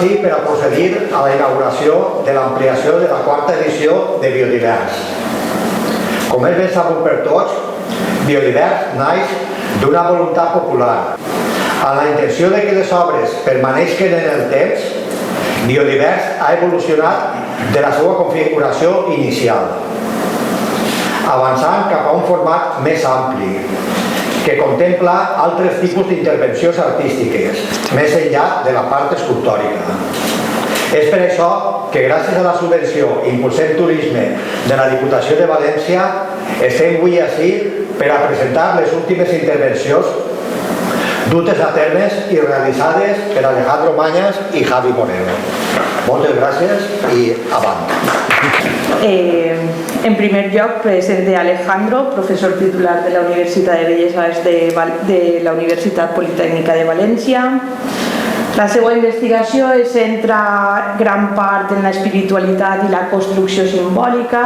així per a procedir a la inauguració de l'ampliació de la quarta edició de Biodivers. Com és ben sabut per tots, Biodivers naix d'una voluntat popular. Amb la intenció de que les obres permaneixin en el temps, Biodivers ha evolucionat de la seva configuració inicial, avançant cap a un format més ampli, que contempla altres tipus d'intervencions artístiques, més enllà de la part escultòrica. És per això que gràcies a la subvenció Impulsem Turisme de la Diputació de València estem avui ací per a presentar les últimes intervencions dutes a termes i realitzades per Alejandro Mañas i Javi Moreno. Moltes gràcies i avant. En primer lloc, presente a Alejandro, profesor titular de la Universitat de Belles Arts de la Universitat Politécnica de València. La seva investigació es centra gran part en l'espiritualitat i la construcció simbòlica.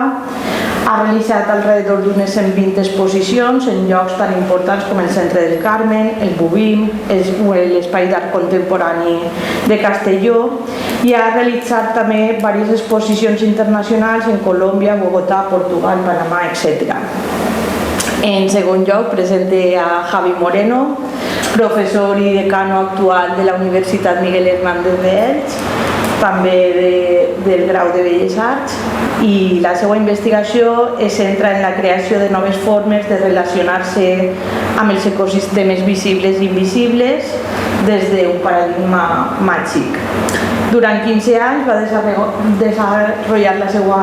Ha realitzat alrededor d'unes 120 exposicions en llocs tan importants com el Centre del Carmen, el Bubim, l'Espai d'Art Contemporani de Castelló, i ha realitzat també diverses exposicions internacionals en Colòmbia, Bogotà, Portugal, Panamà, etc. En segon lloc, presente a Javi Moreno, professor i decano actual de la Universitat Miguel Hernández de Elx, també del grau de Belles Arts, i la seva investigació es centra en la creació de noves formes de relacionar-se amb els ecosistemes visibles i invisibles des d'un paradigma màgic. Durant 15 anys va desenvolupar la seva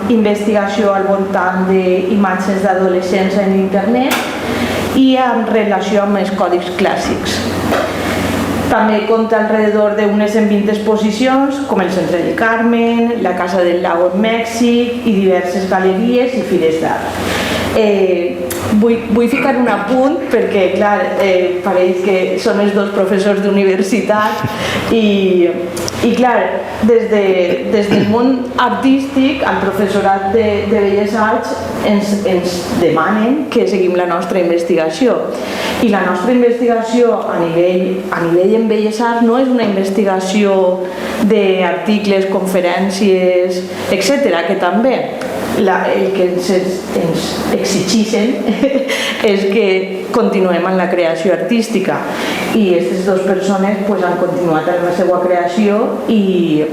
investigació al voltant d'imatges d'adolescents en internet i en relació amb els còdics clàssics. També compta alrededor d'unes 120 exposicions, com el Centre del Carmen, la Casa del Lago en Mèxic i diverses galeries i fires d'art. Vull ficar un apunt perquè, clar, pareix que són els dos professors d'universitat i clar, des del món artístic, el professorat de Belles Arts ens demanen que seguim la nostra investigació. I la nostra investigació a nivell en Belles Arts no és una investigació d'articles, conferències, etc., que també el que ens exigeixen és que continuem en la creació artística, i aquestes dues persones han continuat en la seva creació i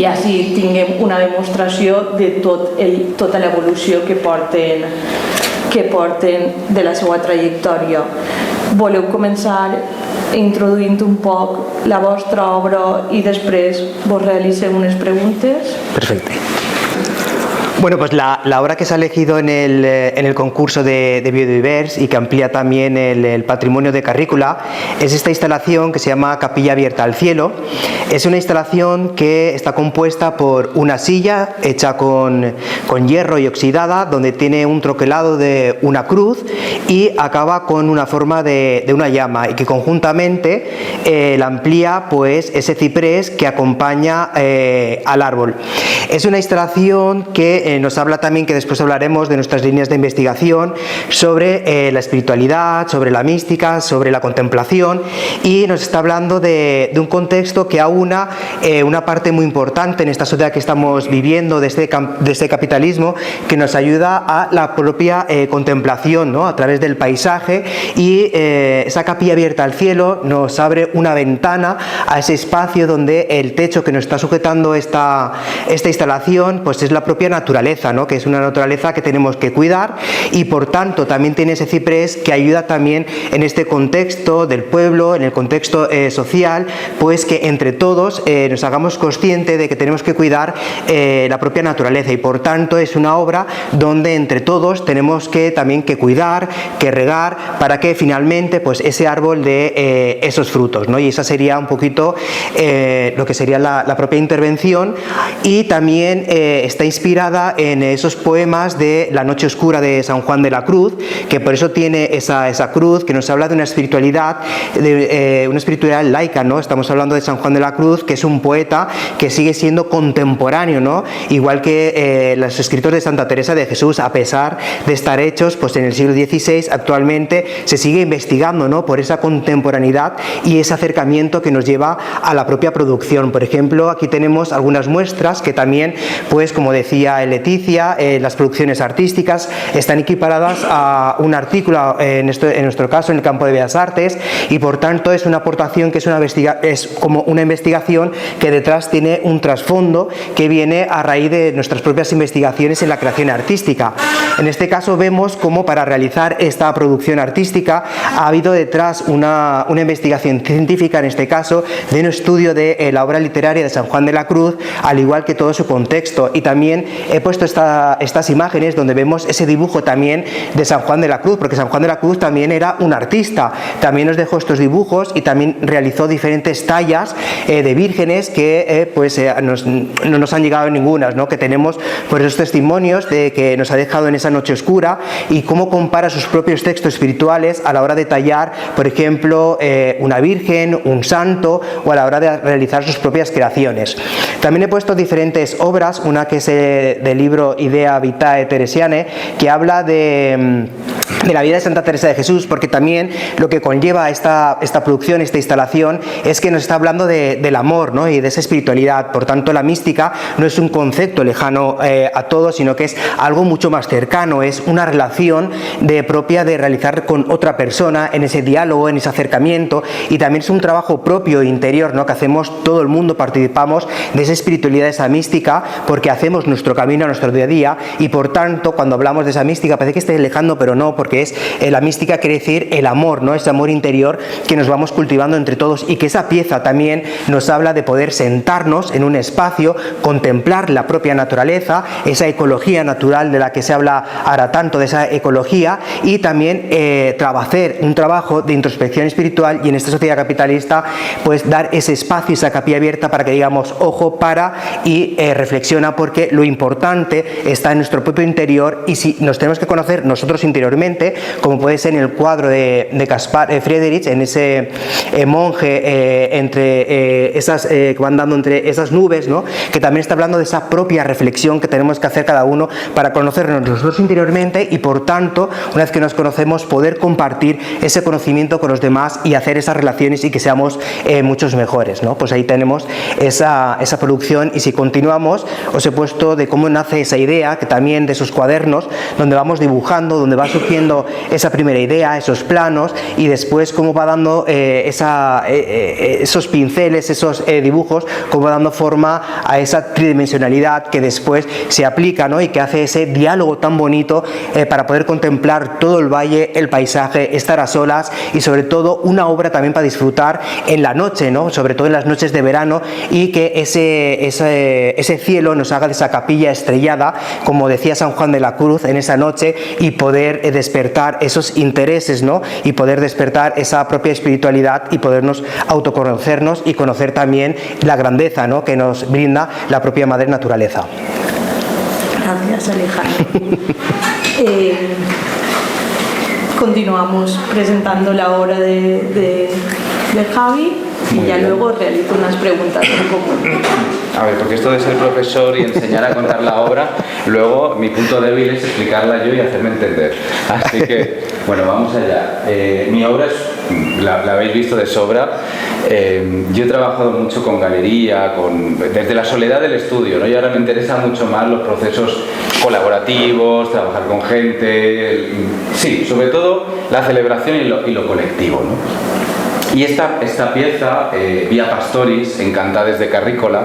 així tinguem una demostració de tota l'evolució que porten de la seva trajectòria. Voleu començar introduint un poc la vostra obra i després vos realicem unes preguntes? Perfecte. Bueno, pues la obra que se ha elegido en el concurso de Biodivers y que amplía también el patrimonio de Carrícola es esta instalación que se llama Capilla Abierta al Cielo. Es una instalación que está compuesta por una silla hecha con hierro y oxidada, donde tiene un troquelado de una cruz y acaba con una forma de una llama, y que conjuntamente la amplía pues ese ciprés que acompaña al árbol. Es una instalación que nos habla también, que después hablaremos de nuestras líneas de investigación, sobre la espiritualidad, sobre la mística, sobre la contemplación, y nos está hablando de un contexto que aúna una parte muy importante en esta sociedad que estamos viviendo, de este capitalismo, que nos ayuda a la propia contemplación, ¿no?, a través del paisaje, y esa capilla abierta al cielo nos abre una ventana a ese espacio donde el techo que nos está sujetando esta instalación pues es la propia naturaleza, ¿no?, que es una naturaleza que tenemos que cuidar, y por tanto también tiene ese ciprés que ayuda también en este contexto del pueblo, en el contexto social, pues que entre todos nos hagamos conscientes de que tenemos que cuidar la propia naturaleza, y por tanto es una obra donde entre todos tenemos que también que cuidar, que regar, para que finalmente pues ese árbol dé esos frutos, ¿no? Y esa sería un poquito lo que sería la propia intervención, y también está inspirada inspirada en esos poemas de La Noche Oscura de San Juan de la Cruz, que por eso tiene esa cruz, que nos habla de una espiritualidad laica, ¿no? Estamos hablando de San Juan de la Cruz, que es un poeta que sigue siendo contemporáneo, ¿no? Igual que los escritos de Santa Teresa de Jesús, a pesar de estar hechos pues en el siglo XVI, actualmente se sigue investigando, ¿no? Por esa contemporaneidad y ese acercamiento que nos lleva a la propia producción. Por ejemplo, aquí tenemos algunas muestras que también, pues como decía Leticia, las producciones artísticas están equiparadas a un artículo, en nuestro caso, en el campo de Bellas Artes, y por tanto es una aportación que es como una investigación que detrás tiene un trasfondo que viene a raíz de nuestras propias investigaciones en la creación artística. En este caso vemos cómo para realizar esta producción artística ha habido detrás una investigación científica, en este caso, de un estudio de la obra literaria de San Juan de la Cruz, al igual que todo su contexto. Y también he puesto estas imágenes donde vemos ese dibujo también de San Juan de la Cruz, porque San Juan de la Cruz también era un artista, también nos dejó estos dibujos y también realizó diferentes tallas de vírgenes que no nos han llegado ninguna, ¿no? Que tenemos por esos testimonios de que nos ha dejado en esa noche oscura, y cómo compara sus propios textos espirituales a la hora de tallar, por ejemplo, una virgen, un santo, o a la hora de realizar sus propias creaciones. También he puesto diferentes obras, una que es del libro Idea Vitae Teresianae, que habla de la vida de Santa Teresa de Jesús, porque también lo que conlleva esta producción, esta instalación, es que nos está hablando del amor, ¿no? Y de esa espiritualidad. Por tanto, la mística no es un concepto lejano a todos, sino que es algo mucho más cercano, es una relación propia de realizar con otra persona, en ese diálogo, en ese acercamiento, y también es un trabajo propio interior, ¿no? Que hacemos todo el mundo, participamos de esa espiritualidad, de esa mística, porque hacemos nuestro camino a nuestro día a día, y por tanto, cuando hablamos de esa mística parece que esté lejano, pero no, porque es la mística quiere decir el amor, ¿no? Ese amor interior que nos vamos cultivando entre todos, y que esa pieza también nos habla de poder sentarnos en un espacio, contemplar la propia naturaleza, esa ecología natural de la que se habla ahora tanto, de esa ecología, y también hacer un trabajo de introspección espiritual, y en esta sociedad capitalista pues dar ese espacio, esa capilla abierta para que digamos ojo, para y reflexiona, porque lo importante está en nuestro propio interior, y si nos tenemos que conocer nosotros interiormente, como puede ser en el cuadro de Caspar Friedrich, en ese monje entre esas que van dando entre esas nubes, ¿no? Que también está hablando de esa propia reflexión que tenemos que hacer cada uno para conocernos nosotros interiormente, y por tanto, una vez que nos conocemos, poder compartir ese conocimiento con los demás y hacer esas relaciones y que seamos muchos mejores, ¿no? Pues ahí tenemos esa producción. Y si continuamos, os he puesto de cómo nace esa idea, que también de esos cuadernos donde vamos dibujando, donde va surgiendo esa primera idea, esos planos, y después cómo va dando esos pinceles, esos dibujos, cómo va dando forma a esa tridimensionalidad que después se aplica, ¿no? Y que hace ese diálogo tan bonito para poder contemplar todo el valle, el paisaje, estar a solas, y sobre todo una obra también para disfrutar en la noche, ¿no? Sobre todo en las noches de verano, y que ese cielo nos haga de esa capilla estrellada, como decía San Juan de la Cruz, en esa noche, y poder despertar esos intereses, ¿no? Y poder despertar esa propia espiritualidad y podernos autoconocernos y conocer también la grandeza, ¿no? Que nos brinda la propia madre naturaleza. Gracias, Alejandro. Continuamos presentando la obra de Javi, y ya luego realizo unas preguntas en común. A ver, porque esto de ser profesor y enseñar a contar la obra, luego mi punto débil es explicarla yo y hacerme entender. Así que, bueno, vamos allá. Mi obra la habéis visto de sobra. Yo he trabajado mucho con galería, desde la soledad del estudio, ¿no? Y ahora me interesa mucho más los procesos colaborativos, trabajar con gente, sí, sobre todo la celebración y lo colectivo, ¿no? Y esta pieza, Via Pastoris, en Cantades de Carrícola,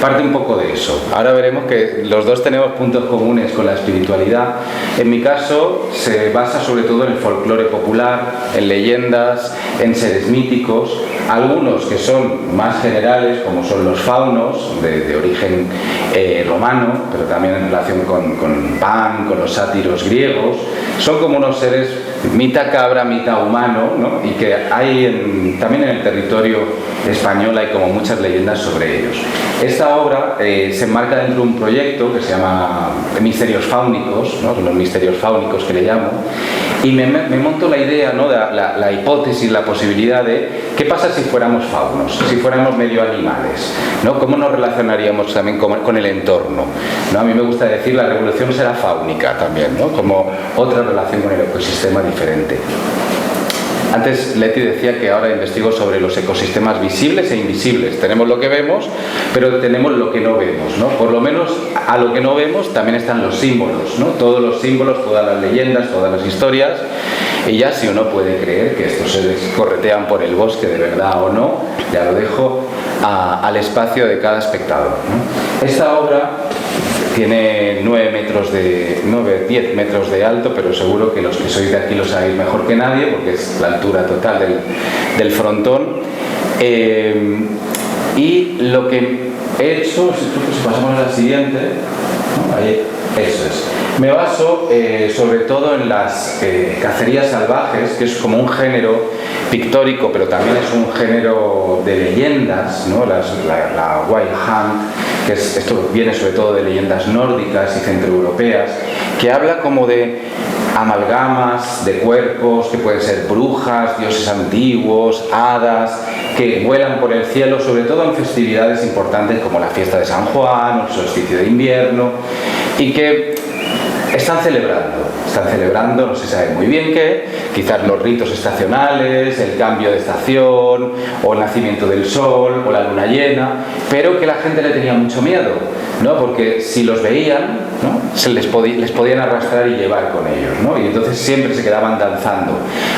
parte un poco de eso. Ahora veremos que los dos tenemos puntos comunes con la espiritualidad. En mi caso, se basa sobre todo en el folclore popular, en leyendas, en seres míticos, algunos que son más generales, como son los faunos, de origen romano, pero también en relación con Pan, con los sátiros griegos. Son como unos seres mitad cabra, mitad humano, ¿no? Y que hay también en el territorio española y como muchas leyendas sobre ellos. Esta obra se enmarca dentro de un proyecto que se llama Misterios Fáunicos, ¿no? Los misterios fáunicos que le llamo, y me monto la idea, ¿no? la hipótesis, la posibilidad de qué pasa si fuéramos faunos, si fuéramos medio animales, ¿no? ¿Cómo nos relacionaríamos también con el entorno? ¿No? A mí me gusta decir la revolución será fáunica también, ¿no? Como otra relación con el ecosistema diferente. Antes Leti decía que ahora investigo sobre los ecosistemas visibles e invisibles. Tenemos lo que vemos, pero tenemos lo que no vemos, ¿no? Por lo menos a lo que no vemos también están los símbolos, ¿no? Todos los símbolos, todas las leyendas, todas las historias. Y ya si uno puede creer que estos seres corretean por el bosque de verdad o no, ya lo dejo al espacio de cada espectador, ¿no? Esta obra tiene 10 metros de alto, pero seguro que los que sois de aquí lo sabéis mejor que nadie, porque es la altura total del frontón. Y lo que he hecho, si pasamos a la siguiente, ¿no? Ahí, eso es. Me baso sobre todo en las cacerías salvajes, que es como un género pictórico, pero también es un género de leyendas, ¿no? La Wild Hunt, que esto viene sobre todo de leyendas nórdicas y centroeuropeas, que habla como de amalgamas de cuerpos que pueden ser brujas, dioses antiguos, hadas, que vuelan por el cielo, sobre todo en festividades importantes como la fiesta de San Juan o el solsticio de invierno, y que están celebrando, no se sabe muy bien qué, quizás los ritos estacionales, el cambio de estación, o el nacimiento del sol, o la luna llena, pero que la gente le tenía mucho miedo, ¿no? Porque si los veían, ¿no? les podían arrastrar y llevar con ellos, ¿no? Y entonces siempre se quedaban danzando.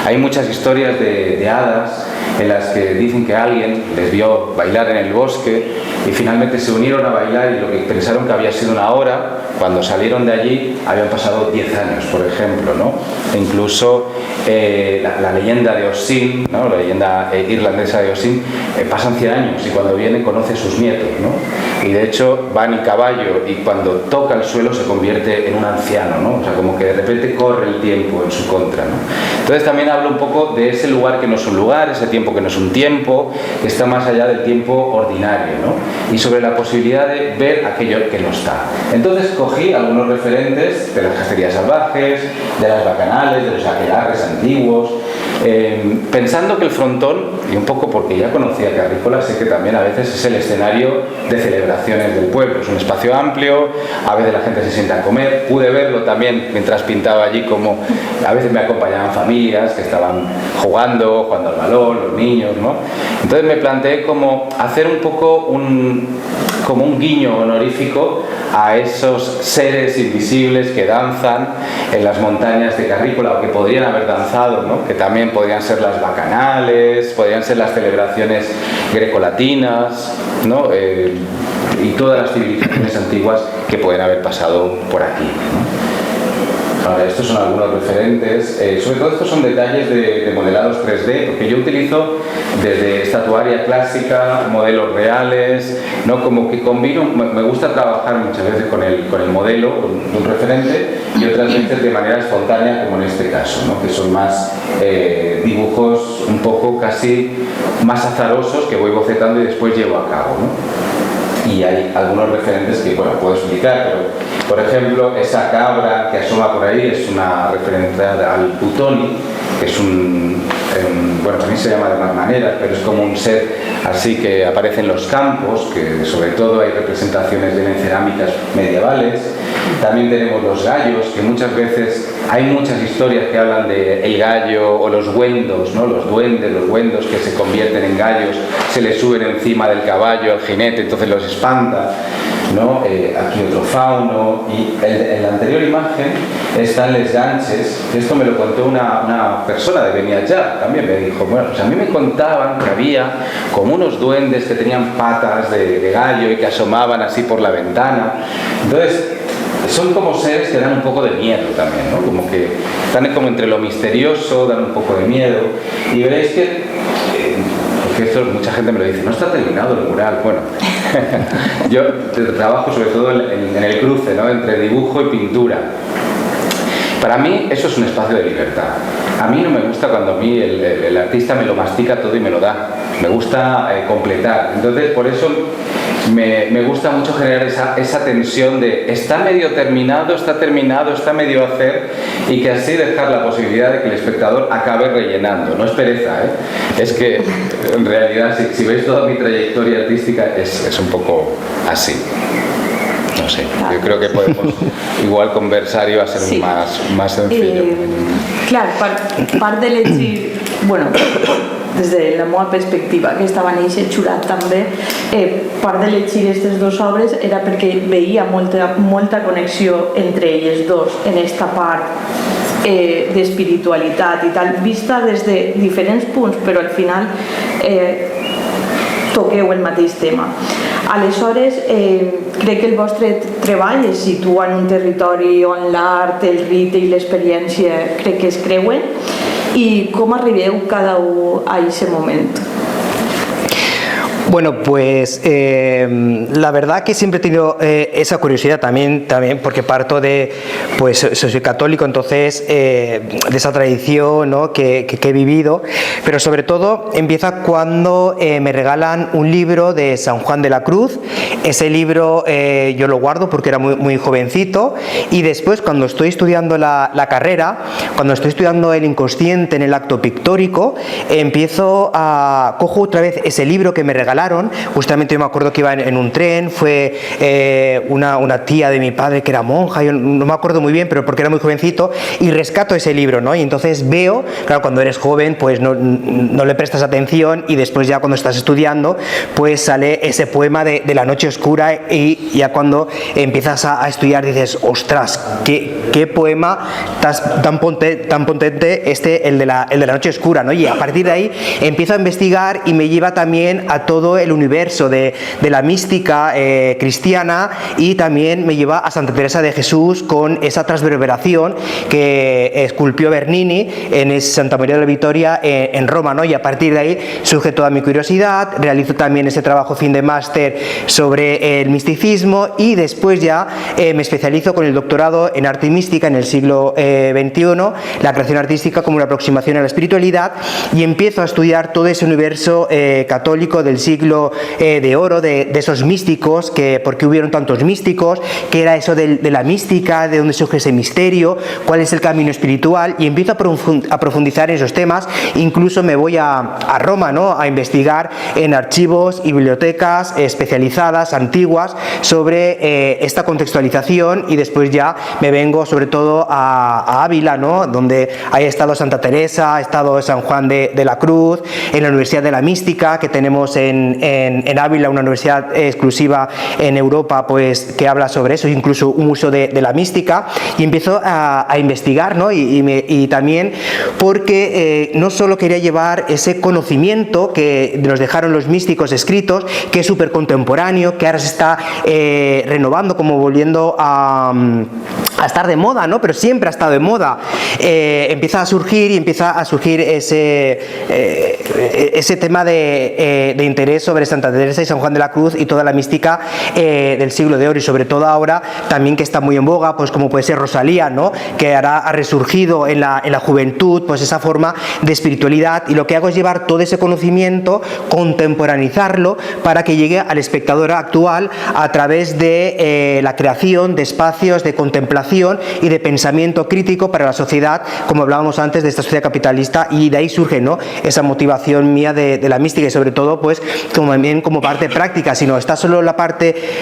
Hay muchas historias de hadas en las que dicen que alguien les vio bailar en el bosque y finalmente se unieron a bailar, y lo que pensaron que había sido una hora, cuando salieron de allí habían pasado 10 años, por ejemplo, ¿no? E incluso la leyenda de Ossian, ¿no? La leyenda irlandesa de Ossian, pasan 100 años y cuando viene conoce a sus nietos, ¿no? Y de hecho va en caballo y cuando toca el suelo se convierte en un anciano, ¿no? O sea, como que de repente corre el tiempo en su contra, ¿no? Entonces también hablo un poco de ese lugar que no es un lugar, ese tiempo que no es un tiempo, que está más allá del tiempo ordinario, ¿no? Y sobre la posibilidad de ver aquello que no está. Entonces cogí algunos referentes de las cacerías salvajes, de las bacanales, de los aquelarres antiguos, pensando que el frontón, y un poco porque ya conocía Carrícola, sé que también a veces es el escenario de celebraciones del pueblo. Es un espacio amplio, a veces la gente se sienta a comer. Pude verlo también mientras pintaba allí, como a veces me acompañaban familias que estaban jugando al balón, los niños, ¿no? Entonces me planteé como hacer un poco como un guiño honorífico a esos seres invisibles que danzan en las montañas de Carrícola, o que podrían haber danzado, ¿no? Que también podrían ser las bacanales, podrían ser las celebraciones grecolatinas, ¿no? Y todas las civilizaciones antiguas que pueden haber pasado por aquí, ¿no? Ahora, estos son algunos referentes, sobre todo estos son detalles de modelados 3D, porque yo utilizo desde estatuaria clásica, modelos reales, ¿no? Como que combino, me gusta trabajar muchas veces con el modelo, con un referente, y otras veces de manera espontánea, como en este caso, ¿no? Que son más dibujos un poco casi más azarosos que voy bocetando y después llevo a cabo, ¿no? Y hay algunos referentes que, bueno, puedo explicar, pero por ejemplo esa cabra que asoma por ahí es una referencia al Putoni, que es bueno, también se llama de más maneras, pero es como un ser así que aparece en los campos, que sobre todo hay representaciones de cerámicas medievales. También tenemos los gallos, que muchas veces hay muchas historias que hablan de el gallo o los wendos, ¿no? Los duendes, los wendos que se convierten en gallos, se les suben encima del caballo al jinete, entonces los espanta, ¿no? Aquí otro fauno, y en la anterior imagen están les ganches, que esto me lo contó una persona de Beniatjar, también me dijo, bueno, pues a mí me contaban que había como unos duendes que tenían patas de gallo y que asomaban así por la ventana. Entonces son como seres que dan un poco de miedo también, ¿no? Como que están como entre lo misterioso, dan un poco de miedo, y veréis que porque esto mucha gente me lo dice, no está terminado el mural. Bueno, yo trabajo sobre todo en el cruce, ¿no? Entre dibujo y pintura. Para mí eso es un espacio de libertad. A mí no me gusta cuando a mí el artista me lo mastica todo y me lo da. me gusta completar. Entonces, por eso me gusta mucho generar esa tensión de está medio terminado, está terminado, está medio a hacer, y que así dejar la posibilidad de que el espectador acabe rellenando. No es pereza, es que en realidad si veis toda mi trayectoria artística es un poco así. No sé, yo creo que podemos igual conversar y va a ser sí. más sencillo. Clar, part de llegir, bueno, des de la meva perspectiva, que estava néixer xurat també, part de llegir aquestes dues obres era perquè veia molta connexió entre elles dos en esta part d'espiritualitat i tal, vista des de diferents punts, però al final toqueu el mateix tema. Aleshores, crec que el vostre treball es situa en un territori on l'art, el rite i l'experiència crec que es creuen, i com arribeu cada un a aquest moment? Bueno, pues la verdad que siempre he tenido esa curiosidad también porque parto de, pues soy católico, entonces de esa tradición, ¿no? que he vivido, pero sobre todo empieza cuando me regalan un libro de San Juan de la Cruz. Ese libro yo lo guardo porque era muy jovencito, y después cuando estoy estudiando la carrera, cuando estoy estudiando el inconsciente en el acto pictórico, cojo otra vez ese libro que me regalaron. Justamente yo me acuerdo que iba en un tren, fue una tía de mi padre que era monja, yo no me acuerdo muy bien, pero porque era muy jovencito, y rescato ese libro, ¿no? Y entonces veo, claro, cuando eres joven pues no le prestas atención, y después ya cuando estás estudiando pues sale ese poema de la noche oscura, y ya cuando empiezas a estudiar dices, ostras, qué poema tan potente el de la noche oscura, ¿no? Y a partir de ahí empiezo a investigar y me lleva también a todo el universo de la mística cristiana, y también me lleva a Santa Teresa de Jesús con esa transverberación que esculpió Bernini en Santa María de la Victoria en Roma, ¿no? Y a partir de ahí surge toda mi curiosidad, realizo también ese trabajo fin de máster sobre el misticismo, y después ya me especializo con el doctorado en arte y mística en el siglo XXI, la creación artística como una aproximación a la espiritualidad, y empiezo a estudiar todo ese universo católico del siglo de oro, de esos místicos, por qué hubieron tantos místicos, qué era eso de la mística, de dónde surge ese misterio, cuál es el camino espiritual, y empiezo a profundizar en esos temas. Incluso me voy a Roma, ¿no? A investigar en archivos y bibliotecas especializadas, antiguas, sobre esta contextualización, y después ya me vengo sobre todo a Ávila, ¿no? Donde ha estado Santa Teresa, ha estado San Juan de la Cruz, en la Universidad de la Mística que tenemos en Ávila, una universidad exclusiva en Europa, pues que habla sobre eso, incluso un uso de la mística, y empiezo a investigar, ¿no? Y también porque no solo quería llevar ese conocimiento que nos dejaron los místicos escritos, que es súper contemporáneo, que ahora se está renovando, como volviendo a estar de moda, ¿no? Pero siempre ha estado de moda. Empieza a surgir ese tema de interés sobre Santa Teresa y San Juan de la Cruz y toda la mística del siglo de oro, y sobre todo ahora también que está muy en boga, pues como puede ser Rosalía, ¿no? Que ahora ha resurgido en la juventud, pues esa forma de espiritualidad, y lo que hago es llevar todo ese conocimiento, contemporaneizarlo para que llegue al espectador actual a través de la creación de espacios de contemplación y de pensamiento crítico para la sociedad, como hablábamos antes, de esta sociedad capitalista, y de ahí surge, ¿no? Esa motivación mía de la mística, y sobre todo pues también como parte práctica,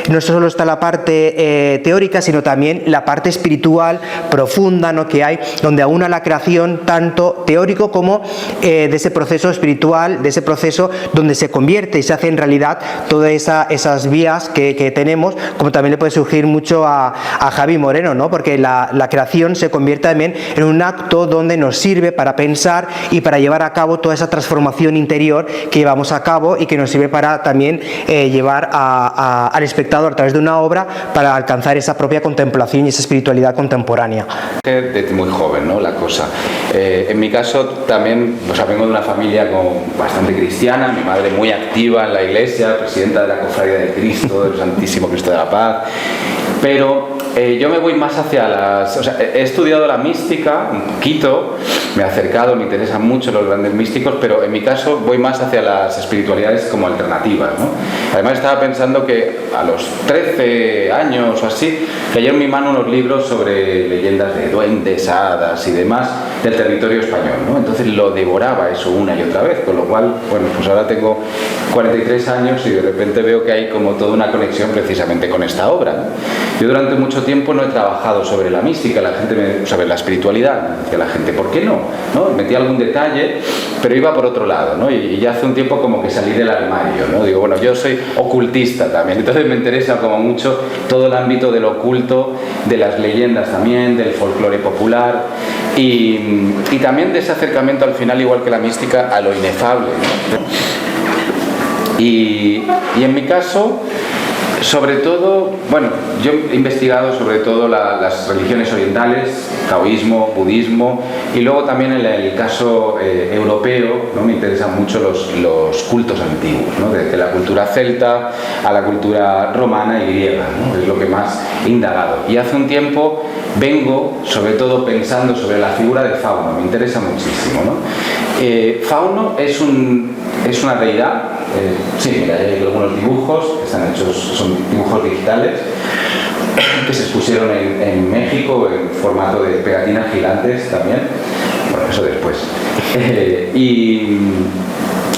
no solo está la parte teórica, sino también la parte espiritual profunda, ¿no? Que hay, donde aúna la creación tanto teórico como de ese proceso espiritual, de ese proceso donde se convierte y se hace en realidad todas esas vías que tenemos, como también le puede surgir mucho a Javi Moreno, ¿no? Porque la creación se convierte también en un acto donde nos sirve para pensar y para llevar a cabo toda esa transformación interior que llevamos a cabo, y que nos sirve para también llevar al espectador a través de una obra para alcanzar esa propia contemplación y esa espiritualidad contemporánea. Desde muy joven, ¿no? La cosa. En mi caso también, o sea, vengo de una familia bastante cristiana, mi madre muy activa en la iglesia, presidenta de la Cofradía de Cristo, del Santísimo Cristo de la Paz, pero yo me voy más hacia he estudiado la mística un poquito, me he acercado, me interesan mucho los grandes místicos, pero en mi caso voy más hacia las espiritualidades como alternativas, ¿no? Además estaba pensando que a los 13 años o así, cayó en mi mano unos libros sobre leyendas de duendes, hadas y demás del territorio español, ¿no? Entonces lo devoraba eso una y otra vez, con lo cual, bueno, pues ahora tengo 43 años y de repente veo que hay como toda una conexión precisamente con esta obra, ¿no? Yo durante mucho tiempo no he trabajado sobre la mística, sobre la espiritualidad, decía la gente, ¿por qué no? Metía algún detalle, pero iba por otro lado, ¿no? Y ya hace un tiempo como que salí del armario, ¿no? Digo, bueno, yo soy ocultista también, entonces me interesa como mucho todo el ámbito del oculto, de las leyendas también, del folclore popular y también de ese acercamiento al final, igual que la mística, a lo inefable, ¿no? Y en mi caso, sobre todo, bueno, yo he investigado sobre todo las religiones orientales, taoísmo, budismo, y luego también en el caso europeo, ¿no? Me interesan mucho los cultos antiguos, ¿no? Desde la cultura celta a la cultura romana y griega, ¿no? Es lo que más he indagado. Y hace un tiempo vengo, sobre todo pensando sobre la figura de Fauno, me interesa muchísimo, ¿no? Fauno es una deidad. Sí, mira, hay algunos dibujos que están hechos, son dibujos digitales que se expusieron en México en formato de pegatinas gigantes también. Bueno, eso después. Y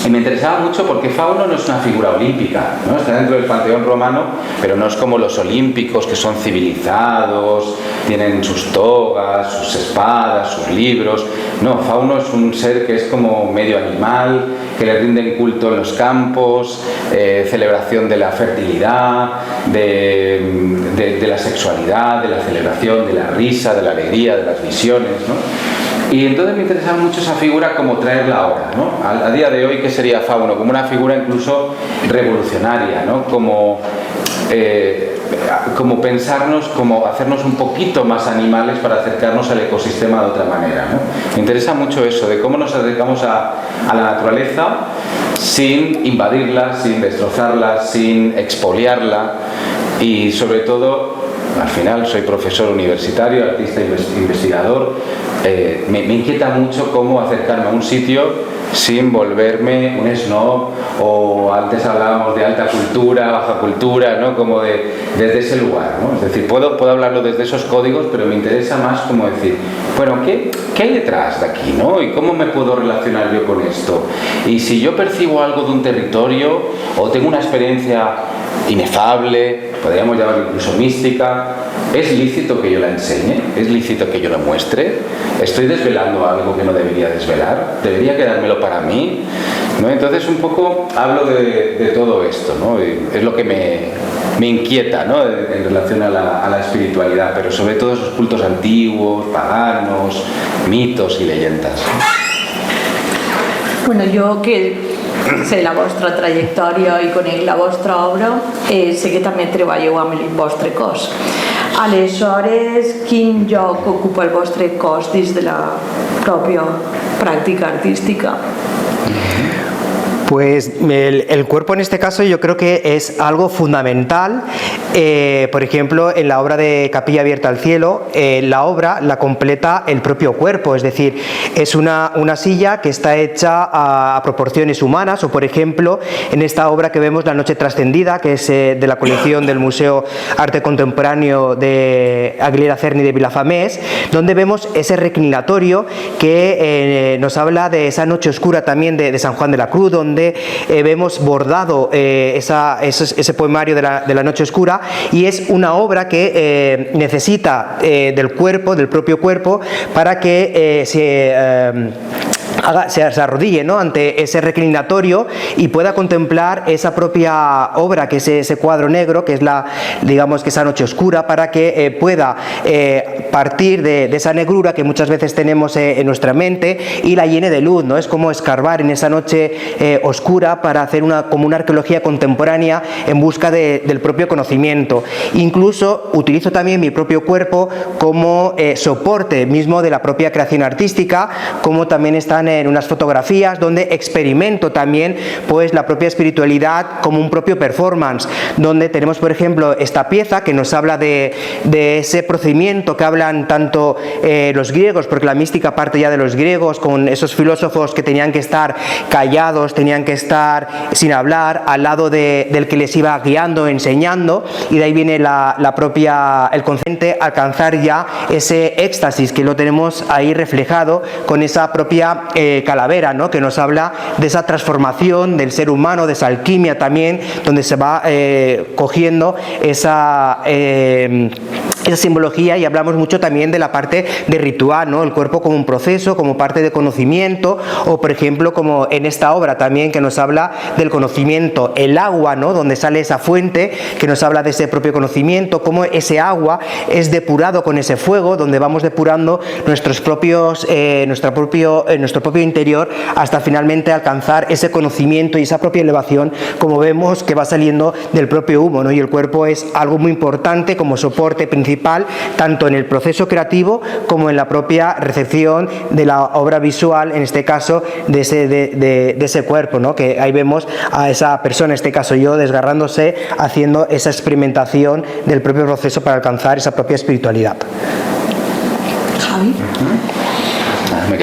me interesaba mucho porque Fauno no es una figura olímpica, ¿no? Está dentro del panteón romano, pero no es como los olímpicos, que son civilizados, tienen sus togas, sus espadas, sus libros. No, Fauno es un ser que es como medio animal, que le rinden culto en los campos, celebración de la fertilidad, de la sexualidad, de la celebración, de la risa, de la alegría, de las visiones, ¿no? Y entonces me interesaba mucho esa figura, como traerla ahora, ¿no? A día de hoy, ¿qué sería Fauno? Como una figura incluso revolucionaria, ¿no? Como pensarnos, como hacernos un poquito más animales para acercarnos al ecosistema de otra manera, ¿no? Me interesa mucho eso, de cómo nos acercamos a la naturaleza sin invadirla, sin destrozarla, sin expoliarla y sobre todo, al final soy profesor universitario, artista investigador, me inquieta mucho cómo acercarme a un sitio sin volverme un snob, o antes hablábamos de alta cultura, baja cultura, ¿no? Como desde ese lugar, ¿no? Es decir, puedo hablarlo desde esos códigos, pero me interesa más como decir, bueno, ¿qué hay detrás de aquí, ¿no? ¿Y cómo me puedo relacionar yo con esto? Y si yo percibo algo de un territorio o tengo una experiencia inefable, podríamos llamarlo incluso mística, ¿es lícito que yo la enseñe? ¿Es lícito que yo la muestre? ¿Estoy desvelando algo que no debería desvelar? ¿Debería quedármelo para mí? ¿No? Entonces un poco hablo de todo esto, ¿no? Y es lo que me inquieta, ¿no? En relación a la espiritualidad, pero sobre todo esos cultos antiguos, paganos, mitos y leyendas. Bueno, jo que sé la vostra trajectòria i conec la vostra obra, sé que també treballeu amb el vostre cos. Aleshores, quin lloc ocupa el vostre cos dins de la pròpia pràctica artística? Pues el cuerpo en este caso yo creo que es algo fundamental. Por ejemplo, en la obra de Capilla abierta al cielo, la obra la completa el propio cuerpo, es decir, es una silla que está hecha a proporciones humanas, o por ejemplo, en esta obra que vemos, La noche trascendida, que es de la colección del Museo Arte Contemporáneo de Aguilera Cerny de Vilafamés, donde vemos ese reclinatorio que nos habla de esa noche oscura también de San Juan de la Cruz, donde vemos bordado ese poemario de la noche oscura, y es una obra que necesita del cuerpo, del propio cuerpo, para que se arrodille, ¿no?, ante ese reclinatorio y pueda contemplar esa propia obra, que es ese cuadro negro, que es digamos que esa noche oscura, para que pueda partir de esa negrura que muchas veces tenemos en nuestra mente y la llene de luz, ¿no? Es como escarbar en esa noche oscura para hacer como una arqueología contemporánea en busca del propio conocimiento. Incluso utilizo también mi propio cuerpo como soporte mismo de la propia creación artística, como también están vienen unas fotografías donde experimento también pues la propia espiritualidad como un propio performance, donde tenemos por ejemplo esta pieza que nos habla de ese procedimiento que hablan tanto los griegos, porque la mística parte ya de los griegos, con esos filósofos que tenían que estar callados, tenían que estar sin hablar, al lado del que les iba guiando, enseñando, y de ahí viene el consciente, alcanzar ya ese éxtasis que lo tenemos ahí reflejado con esa propia calavera, ¿no? Que nos habla de esa transformación del ser humano, de esa alquimia también, donde se va cogiendo esa simbología, y hablamos mucho también de la parte de ritual, ¿no? El cuerpo como un proceso, como parte de conocimiento, o por ejemplo como en esta obra también que nos habla del conocimiento, el agua, ¿no? Donde sale esa fuente que nos habla de ese propio conocimiento, cómo ese agua es depurado con ese fuego, donde vamos depurando nuestro propio interior hasta finalmente alcanzar ese conocimiento y esa propia elevación, como vemos que va saliendo del propio humo, ¿no? Y el cuerpo es algo muy importante como soporte principal tanto en el proceso creativo como en la propia recepción de la obra visual, en este caso de ese cuerpo, ¿no? Que ahí vemos a esa persona, en este caso yo, desgarrándose, haciendo esa experimentación del propio proceso para alcanzar esa propia espiritualidad. Javi,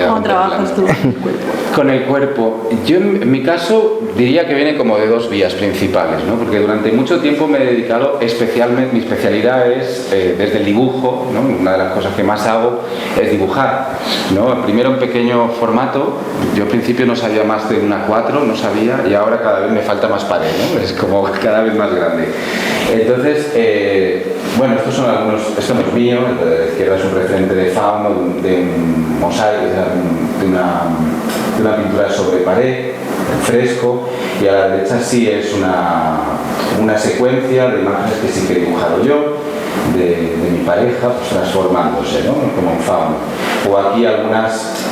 ¿cómo trabajas tú? Con el cuerpo, yo en mi caso diría que viene como de dos vías principales, ¿no? Porque durante mucho tiempo me he dedicado especialmente, mi especialidad es desde el dibujo, ¿no? Una de las cosas que más hago es dibujar, ¿no? Primero en pequeño formato, yo al principio no sabía más de 1:4, no sabía, y ahora cada vez me falta más pared, ¿no? Es como cada vez más grande. Entonces, bueno, estos son algunos, esto no es mío, el de la izquierda es un referente de fauno, de un mosaico, de una pintura sobre pared, en fresco, y a la derecha sí es una secuencia de imágenes que sí que he dibujado yo, de mi pareja, pues transformándose, ¿no? Como en fauno. O aquí algunas,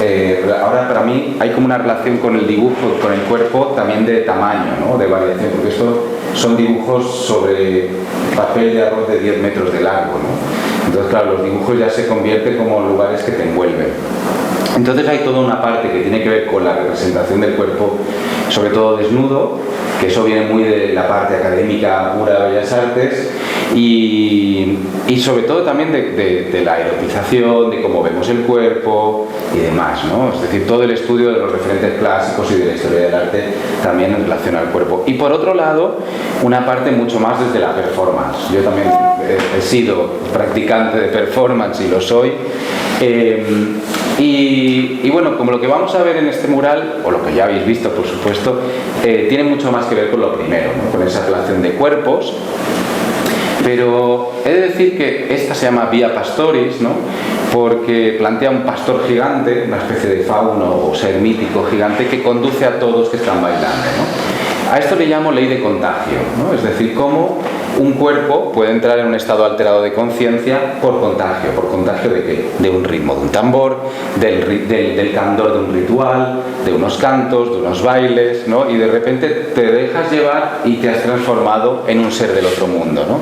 ahora para mí hay como una relación con el dibujo, con el cuerpo, también de tamaño, ¿no? De variación, porque esto son dibujos sobre papel de arroz de 10 metros de largo, ¿no? Entonces, claro, los dibujos ya se convierten como lugares que te envuelven. Entonces hay toda una parte que tiene que ver con la representación del cuerpo, sobre todo desnudo, que eso viene muy de la parte académica pura de Bellas Artes, y sobre todo también de la erotización, de cómo vemos el cuerpo y demás, ¿no? Es decir, todo el estudio de los referentes clásicos y de la historia del arte también en relación al cuerpo. Y por otro lado, una parte mucho más desde la performance. Yo también he sido practicante de performance y lo soy. Y bueno, como lo que vamos a ver en este mural, o lo que ya habéis visto por supuesto, tiene mucho más que ver con lo primero, ¿no? Con esa relación de cuerpos. Pero he de decir que esta se llama Via Pastoris, ¿no? Porque plantea un pastor gigante, una especie de fauno o ser mítico gigante que conduce a todos que están bailando, ¿no? A esto le llamo ley de contagio, ¿no? Es decir, cómo un cuerpo puede entrar en un estado alterado de conciencia por contagio de ¿qué? De un ritmo de un tambor, del candor de un ritual, de unos cantos, de unos bailes, ¿no? Y de repente te dejas llevar y te has transformado en un ser del otro mundo, ¿no?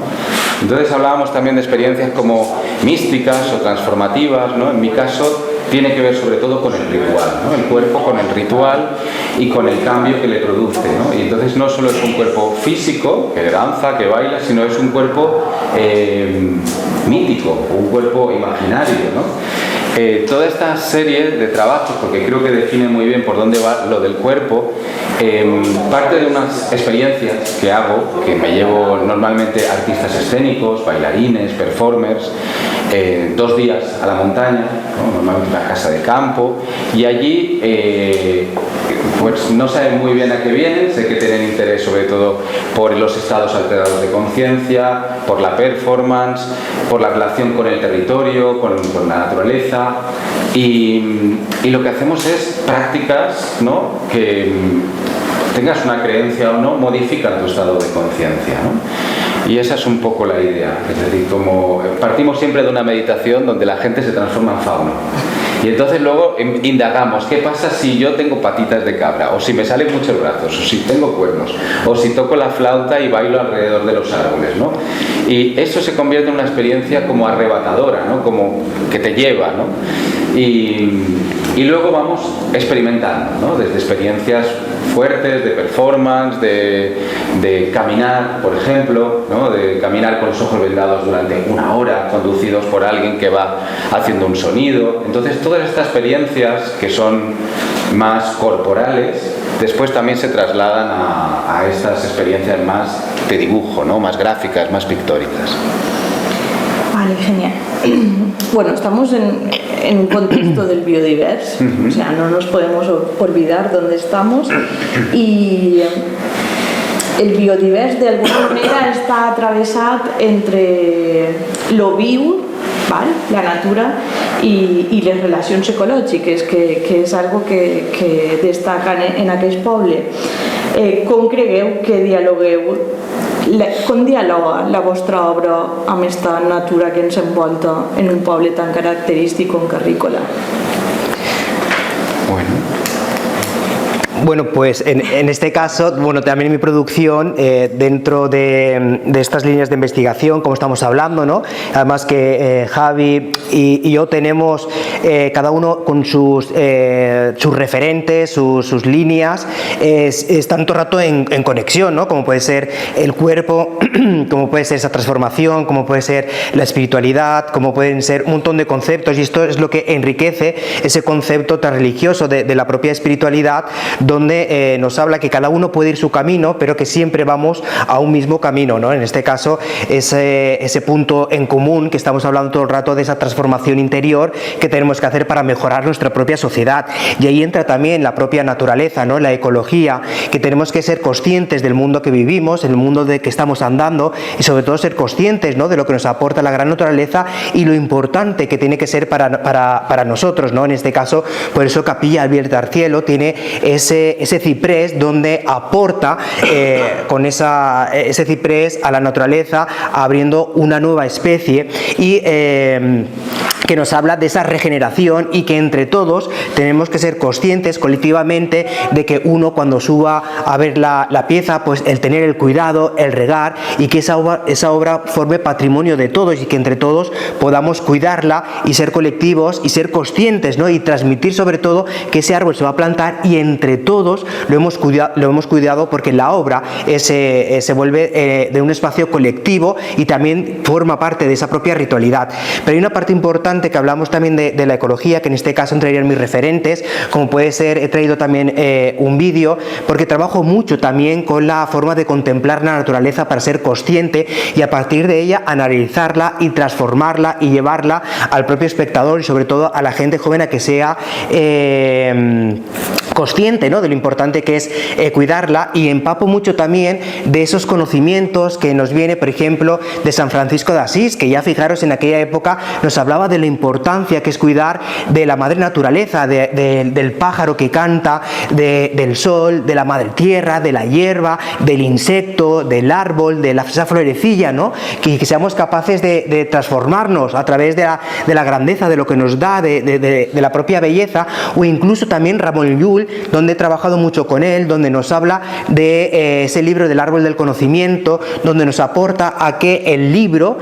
Entonces hablábamos también de experiencias como místicas o transformativas, ¿no? En mi caso tiene que ver sobre todo con el ritual, ¿no? El cuerpo con el ritual y con el cambio que le produce, ¿no? Y entonces no solo es un cuerpo físico, que danza, que baila, sino es un cuerpo mítico, un cuerpo imaginario, ¿no? Toda esta serie de trabajos, porque creo que define muy bien por dónde va lo del cuerpo, parte de unas experiencias que hago, que me llevo normalmente artistas escénicos, bailarines, performers, 2 días a la montaña, ¿no? Normalmente una casa de campo, y allí pues no saben muy bien a qué vienen, sé que tienen interés sobre todo por los estados alterados de conciencia, por la performance, por la relación con el territorio, con la naturaleza, y lo que hacemos es prácticas, ¿no? Que tengas una creencia o no, modifican tu estado de conciencia, ¿no? Y esa es un poco la idea, es decir, como partimos siempre de una meditación donde la gente se transforma en fauno. Y entonces luego indagamos, ¿qué pasa si yo tengo patitas de cabra? O si me salen muchos brazos, o si tengo cuernos, o si toco la flauta y bailo alrededor de los árboles, ¿no? Y eso se convierte en una experiencia como arrebatadora, ¿no? Como que te lleva, ¿no? Y luego vamos experimentando, ¿no? Desde experiencias fuertes, de performance, de caminar, por ejemplo, ¿no? De caminar con los ojos vendados durante 1 hora, conducidos por alguien que va haciendo un sonido. Entonces, todas estas experiencias que son más corporales, después también se trasladan a estas experiencias más de dibujo, ¿no? Más gráficas, más pictóricas. Vale, genial. Bueno, estamos en un contexto del biodiverso, o sea, no nos podemos olvidar dónde estamos, y el biodiverso de alguna manera està atravessat entre lo viu, ¿vale? La natura, y les relacions ecològiques, que és algo que destaca en aquest poble. Com cregueu que dialogueu, com dialoga la vostra obra amb esta natura que ens envolta en un poble tan característic com Carrícola? Bueno, pues en este caso, bueno, también en mi producción, dentro de estas líneas de investigación, como estamos hablando, ¿no? Además que Javi y yo tenemos cada uno con sus referentes, sus líneas, están todo el rato en conexión, ¿no? Como puede ser el cuerpo, como puede ser esa transformación, como puede ser la espiritualidad, como pueden ser un montón de conceptos, y esto es lo que enriquece ese concepto tan religioso de la propia espiritualidad, donde nos habla que cada uno puede ir su camino, pero que siempre vamos a un mismo camino, ¿no? En este caso, ese punto en común que estamos hablando todo el rato de esa transformación interior que tenemos que hacer para mejorar nuestra propia sociedad. Y ahí entra también la propia naturaleza, ¿no? La ecología, que tenemos que ser conscientes del mundo que vivimos, el mundo de que estamos andando, y sobre todo ser conscientes, ¿no? De lo que nos aporta la gran naturaleza y lo importante que tiene que ser para nosotros, ¿no? En este caso, por eso Capilla Abierta al Cielo tiene ese ciprés donde aporta con ese ciprés a la naturaleza, abriendo una nueva especie, y que nos habla de esa regeneración, y que entre todos tenemos que ser conscientes colectivamente de que uno, cuando suba a ver la pieza, pues el tener el cuidado, el regar, y que esa obra forme patrimonio de todos, y que entre todos podamos cuidarla y ser colectivos y ser conscientes, ¿no? Y transmitir sobre todo que ese árbol se va a plantar, y entre todos lo hemos cuidado, porque la obra se vuelve de un espacio colectivo y también forma parte de esa propia ritualidad. Pero hay una parte importante que hablamos también de la ecología, que en este caso entrarían mis referentes, como puede ser, he traído también un vídeo, porque trabajo mucho también con la forma de contemplar la naturaleza para ser consciente, y a partir de ella analizarla y transformarla y llevarla al propio espectador, y sobre todo a la gente joven, a que sea consciente, ¿no? De lo importante que es cuidarla, y empapo mucho también de esos conocimientos que nos viene, por ejemplo, de San Francisco de Asís, que ya fijaros en aquella época nos hablaba de la importancia que es cuidar de la madre naturaleza, del pájaro que canta, del sol, de la madre tierra, de la hierba, del insecto, del árbol, de esa florecilla, ¿no? Que seamos capaces de transformarnos a través de la grandeza de lo que nos da, de la propia belleza. O incluso también Ramon Llull, donde he trabajado mucho con él, donde nos habla de ese libro del árbol del conocimiento, donde nos aporta a que el libro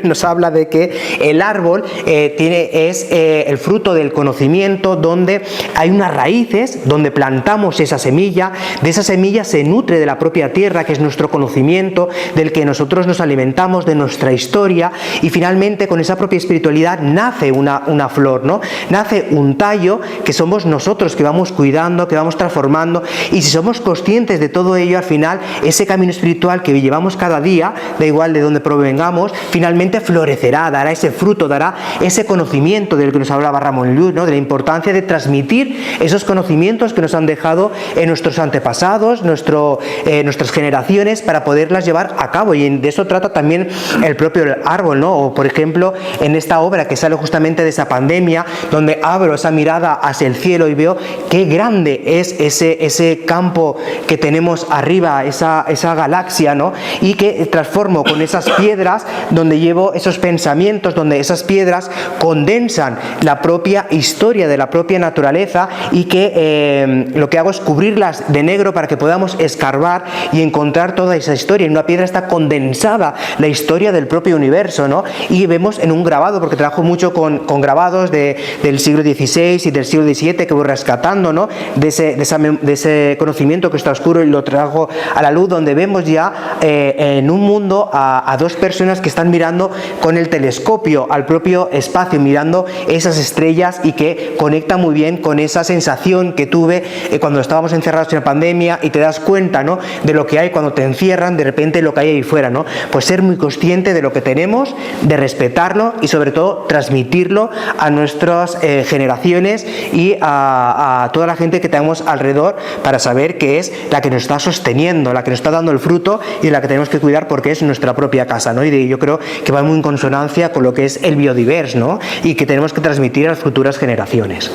nos habla de que el árbol es el fruto del conocimiento, donde hay unas raíces, donde plantamos esa semilla, de esa semilla se nutre de la propia tierra, que es nuestro conocimiento, del que nosotros nos alimentamos, de nuestra historia, y finalmente con esa propia espiritualidad nace una flor, ¿no? Nace un tallo que somos nosotros, que vamos cuidando, que vamos transformando, y si somos conscientes de todo ello, al final ese camino espiritual que llevamos cada día, da igual de dónde provengamos, finalmente florecerá, dará ese fruto, dará ese conocimiento del que nos hablaba Ramon Llull, ¿no? De la importancia de transmitir esos conocimientos que nos han dejado en nuestros antepasados, nuestras generaciones, para poderlas llevar a cabo, y de eso trata también el propio árbol, ¿no? O por ejemplo, en esta obra que sale justamente de esa pandemia, donde abro esa mirada hacia el cielo y veo qué grande es ese campo que tenemos arriba, esa galaxia, ¿no? Y que transformo con esas piedras, donde llevo esos pensamientos, donde esas piedras condensan la propia historia de la propia naturaleza, y que lo que hago es cubrirlas de negro para que podamos escarbar y encontrar toda esa historia. En una piedra está condensada la historia del propio universo, ¿no? Y vemos en un grabado, porque trabajo mucho con grabados del siglo XVI y del siglo XVII que voy rescatando, ¿no? De ese conocimiento que está oscuro, y lo trajo a la luz, donde vemos ya en un mundo a dos personas que están mirando con el telescopio al propio espacio, mirando esas estrellas, y que conecta muy bien con esa sensación que tuve cuando estábamos encerrados en la pandemia, y te das cuenta, ¿no?, de lo que hay cuando te encierran, de repente lo que hay ahí fuera, ¿no? Pues ser muy consciente de lo que tenemos, de respetarlo y sobre todo transmitirlo a nuestras generaciones y a toda la gente que tenemos alrededor, para saber que es la que nos está sosteniendo, la que nos está dando el fruto, y la que tenemos que cuidar porque es nuestra propia casa, ¿no? Y yo creo que va muy en consonancia con lo que es el biodiverso, ¿no? Y que tenemos que transmitir a las futuras generaciones.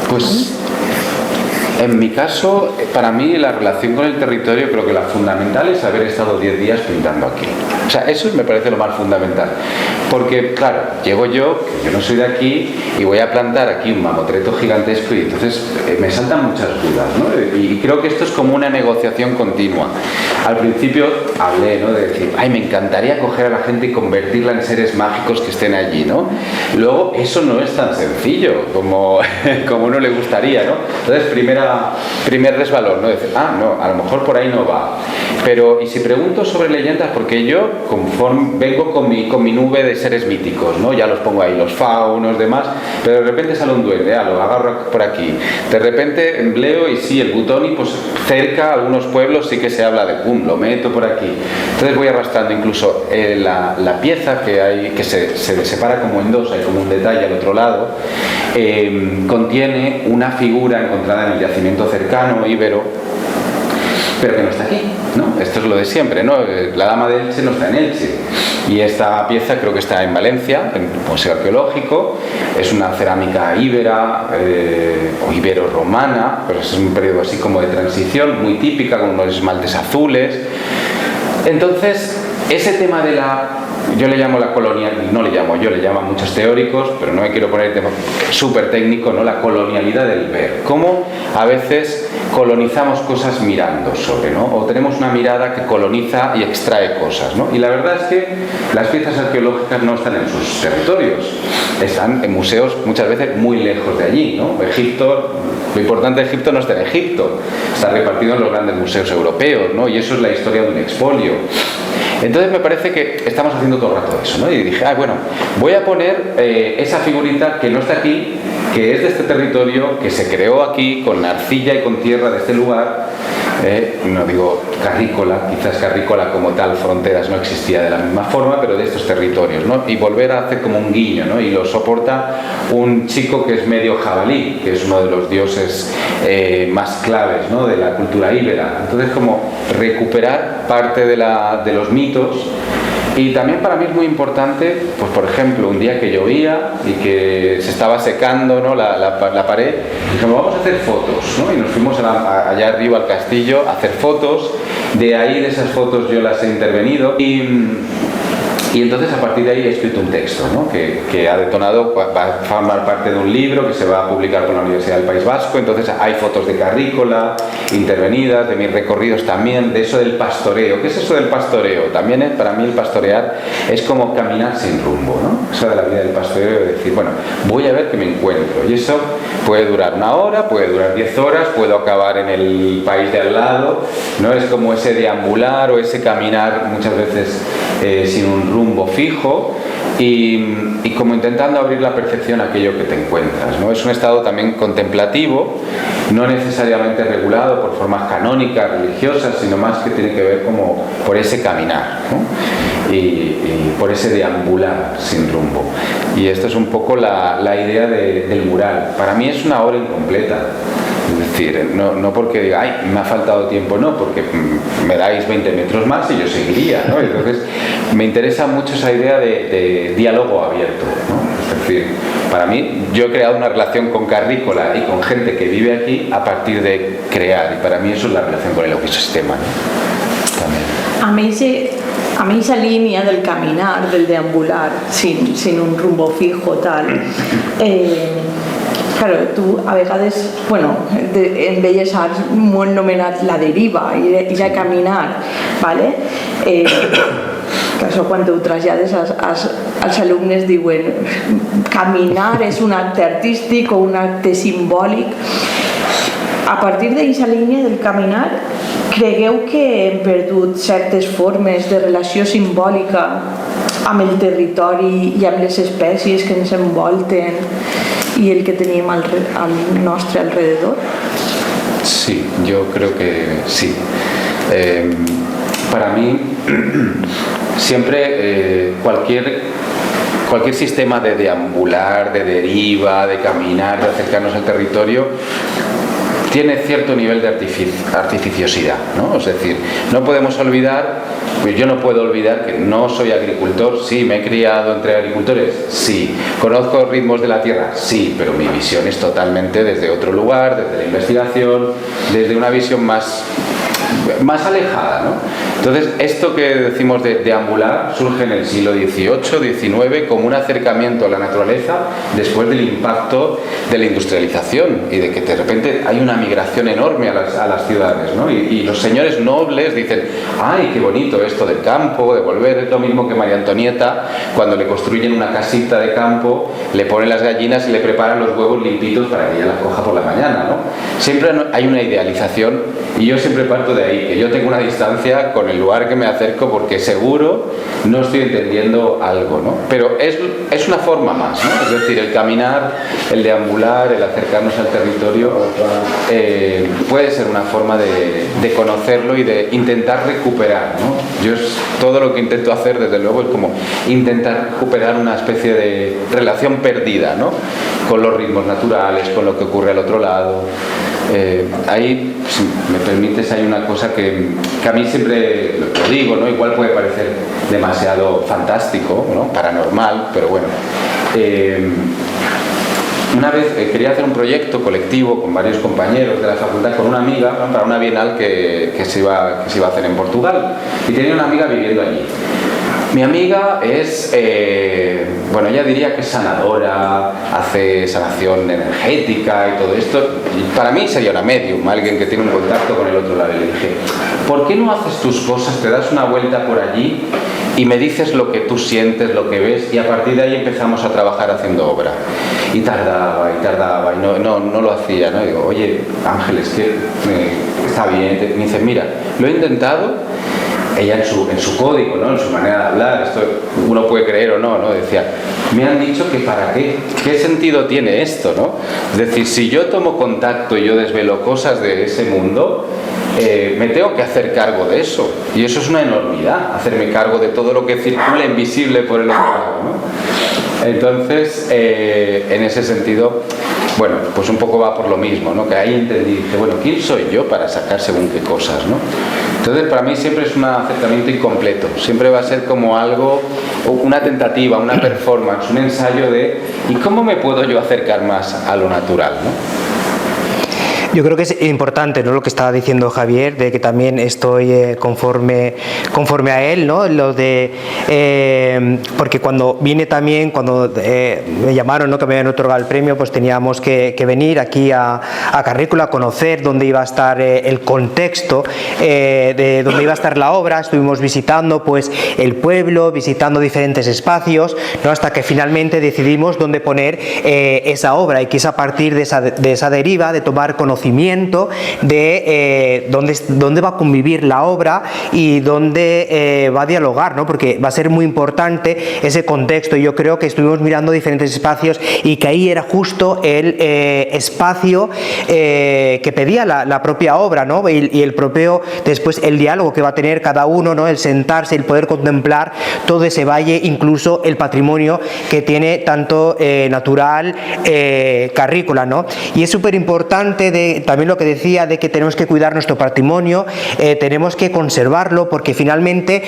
Pues en mi caso, para mí la relación con el territorio, creo que la fundamental es haber estado 10 días pintando aquí. O sea, eso me parece lo más fundamental. Porque, claro, llego yo, que yo no soy de aquí, y voy a plantar aquí un mamotreto gigantesco, y entonces me saltan muchas dudas, ¿no? Y creo que esto es como una negociación continua. Al principio hablé, ¿no?, de decir, ay, me encantaría coger a la gente y convertirla en seres mágicos que estén allí, ¿no? Luego, eso no es tan sencillo como uno le gustaría, ¿no? Entonces, primer resbalón, ¿no? Decir, no, a lo mejor por ahí no va. Pero, y si pregunto sobre leyendas, porque yo conforme vengo con mi nube de seres míticos, ¿no? Ya los pongo ahí, los faunos, demás, pero de repente sale un duende, lo agarro por aquí. De repente empleo, y sí, el Butoni, pues cerca, algunos pueblos sí que se habla de pum, lo meto por aquí. Entonces voy arrastrando incluso la pieza que hay, que se separa como en dos, hay como un detalle al otro lado, contiene una figura encontrada en el yacimiento cercano, íbero, pero que no está aquí, ¿no? Esto es lo de siempre, ¿no? La dama de Elche no está en Elche, y esta pieza creo que está en Valencia, en un museo arqueológico. Es una cerámica íbera o ibero-romana, pero es un periodo así como de transición, muy típica, con unos esmaltes azules. Entonces, ese tema de yo le llamo la colonialidad, yo le llamo a muchos teóricos, pero no me quiero poner el tema súper técnico, ¿no? La colonialidad del ver. Cómo a veces colonizamos cosas mirando sobre, ¿no? O tenemos una mirada que coloniza y extrae cosas, ¿no? Y la verdad es que las piezas arqueológicas no están en sus territorios, están en museos muchas veces muy lejos de allí, ¿no? Egipto, lo importante de Egipto no está en Egipto, está repartido en los grandes museos europeos, ¿no? Y eso es la historia de un expolio. Entonces me parece que estamos haciendo todo el rato eso, ¿no? Y dije, bueno, voy a poner esa figurita que no está aquí, que es de este territorio, que se creó aquí con arcilla y con tierra de este lugar. No digo carrícola, quizás carrícola como tal, Fronteras no existía de la misma forma, pero de estos territorios, ¿no? Y volver a hacer como un guiño, ¿no? Y lo soporta un chico que es medio jabalí, que es uno de los dioses más claves, ¿no?, de la cultura íbera. Entonces, como recuperar parte de los mitos. Y también para mí es muy importante, pues por ejemplo, un día que llovía y que se estaba secando, ¿no?, la pared, dijimos, vamos a hacer fotos, ¿no? Y nos fuimos allá arriba al castillo a hacer fotos. De ahí, de esas fotos, yo las he intervenido, y entonces a partir de ahí he escrito un texto, ¿no?, que ha detonado, va a formar parte de un libro que se va a publicar con la Universidad del País Vasco. Entonces hay fotos de carrícola intervenidas, de mis recorridos también, de eso del pastoreo. ¿Qué es eso del pastoreo? También para mí el pastorear es como caminar sin rumbo, ¿no? Eso de la vida del pastoreo, de decir, bueno, voy a ver qué me encuentro. Y eso puede durar 1 hora, puede durar 10 horas, puedo acabar en el país de al lado, ¿no? Es como ese deambular o ese caminar muchas veces sin un rumbo fijo, y como intentando abrir la percepción a aquello que te encuentras, ¿no? Es un estado también contemplativo, no necesariamente regulado por formas canónicas, religiosas, sino más que tiene que ver como por ese caminar, ¿no? Y por ese deambular sin rumbo. Y esto es un poco la idea del mural. Para mí es una obra incompleta. Es decir, no porque diga, ay, me ha faltado tiempo, no, porque me dais 20 metros más y yo seguiría, ¿no? Entonces, me interesa mucho esa idea de diálogo abierto, ¿no? Es decir, Para mí, yo he creado una relación con Carrícola y con gente que vive aquí a partir de crear, y para mí eso es la relación con el ecosistema, ¿no? También. A mí esa línea del caminar, del deambular, sin un rumbo fijo, tal, claro, tu a vegades, bueno, en Belles Arts molt nomenat la deriva, ir a caminar, ¿vale? Que això quan ho trasllades als alumnes diuen caminar és un acte artístic o un acte simbòlic. A partir d'aquesta línia del caminar, cregueu que hem perdut certes formes de relació simbòlica amb el territori i amb les espècies que ens envolten y el que teníem al nostre alrededor? Sí, yo creo que sí. Para mí, siempre cualquier sistema de deambular, de deriva, de caminar, de acercarnos al territorio, tiene cierto nivel de artificiosidad, ¿no? Es decir, no podemos olvidar, pues yo no puedo olvidar que no soy agricultor, sí, me he criado entre agricultores, sí, conozco ritmos de la tierra, sí, pero mi visión es totalmente desde otro lugar, desde la investigación, desde una visión más alejada, ¿no? Entonces, esto que decimos de deambular surge en el siglo XVIII, XIX, como un acercamiento a la naturaleza después del impacto de la industrialización y de que de repente hay una migración enorme a las ciudades, ¿no? Y los señores nobles dicen, ¡ay, qué bonito esto del campo, de volver! Es lo mismo que María Antonieta, cuando le construyen una casita de campo, le ponen las gallinas y le preparan los huevos limpitos para que ella las coja por la mañana, ¿no? Siempre hay una idealización y yo siempre parto de ahí, que yo tengo una distancia con el lugar que me acerco porque seguro no estoy entendiendo algo, ¿no? Pero es una forma más, ¿no? Es decir, el caminar, el deambular, el acercarnos al territorio puede ser una forma de conocerlo y de intentar recuperar, ¿no? Todo lo que intento hacer, desde luego, es como intentar recuperar una especie de relación perdida, ¿no? Con los ritmos naturales, con lo que ocurre al otro lado. Ahí, si me permites, hay una cosa que a mí siempre lo digo, ¿no? Igual puede parecer demasiado fantástico, ¿no? Paranormal, pero bueno. Una vez quería hacer un proyecto colectivo con varios compañeros de la facultad, con una amiga, ¿no? Para una bienal que se iba a hacer en Portugal, y tenía una amiga viviendo allí. Mi amiga es, bueno, ella diría que es sanadora, hace sanación energética y todo esto. Y para mí sería una medium, alguien que tiene un contacto con el otro lado. Y le dije, ¿por qué no haces tus cosas, te das una vuelta por allí y me dices lo que tú sientes, lo que ves, y a partir de ahí empezamos a trabajar haciendo obra? Y tardaba y no lo hacía, ¿no? Y digo, oye, Ángeles, que está bien. Me dice, mira, lo he intentado. Ella en su código, ¿no? En su manera de hablar, esto uno puede creer o no, ¿no? Decía, me han dicho que para qué sentido tiene esto, ¿no? Es decir, si yo tomo contacto y yo desvelo cosas de ese mundo, me tengo que hacer cargo de eso, y eso es una enormidad, hacerme cargo de todo lo que circula invisible por el otro lado, ¿no? Entonces, en ese sentido, bueno, pues un poco va por lo mismo, ¿no? Que ahí entendí, dije, bueno, ¿quién soy yo para sacar según qué cosas, ¿no? Entonces, para mí siempre es un acercamiento incompleto, siempre va a ser como algo, una tentativa, una performance, un ensayo de ¿y cómo me puedo yo acercar más a lo natural, ¿no? Yo creo que es importante, ¿no?, lo que estaba diciendo Javier, de que también estoy conforme a él, ¿no? Lo de porque cuando vine también, cuando me llamaron, ¿no?, que me habían otorgado el premio, pues teníamos que venir aquí a Carrícola a conocer dónde iba a estar el contexto de dónde iba a estar la obra. Estuvimos visitando pues el pueblo, visitando diferentes espacios, ¿no?, hasta que finalmente decidimos dónde poner esa obra, y que es a partir de esa deriva, de tomar conocimiento de dónde va a convivir la obra y dónde va a dialogar, ¿no? Porque va a ser muy importante ese contexto. Y yo creo que estuvimos mirando diferentes espacios y que ahí era justo el espacio que pedía la propia obra, ¿no? Y el propio, después, el diálogo que va a tener cada uno, ¿no? El sentarse, el poder contemplar todo ese valle, incluso el patrimonio que tiene tanto natural Carrícola, ¿no? Y es súper importante de que también lo que decía de que tenemos que cuidar nuestro patrimonio, tenemos que conservarlo, porque finalmente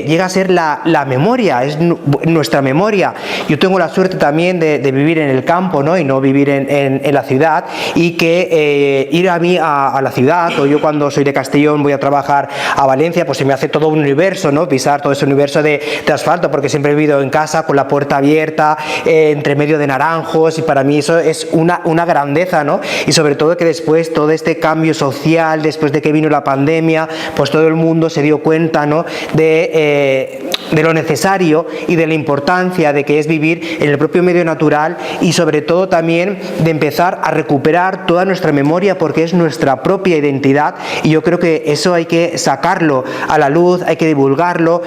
llega a ser la memoria, es nuestra memoria. Yo tengo la suerte también de vivir en el campo, ¿no? Y no vivir en la ciudad, y que ir a mí a la ciudad, o yo cuando soy de Castellón voy a trabajar a Valencia, pues se me hace todo un universo, ¿no? Pisar todo ese universo de asfalto, porque siempre he vivido en casa con la puerta abierta, entre medio de naranjos, y para mí eso es una grandeza, ¿no? Y sobre todo que después todo este cambio social, después de que vino la pandemia, pues todo el mundo se dio cuenta, ¿no? de lo necesario y de la importancia de que es vivir en el propio medio natural, y sobre todo también de empezar a recuperar toda nuestra memoria, porque es nuestra propia identidad, y yo creo que eso hay que sacarlo a la luz, hay que divulgarlo,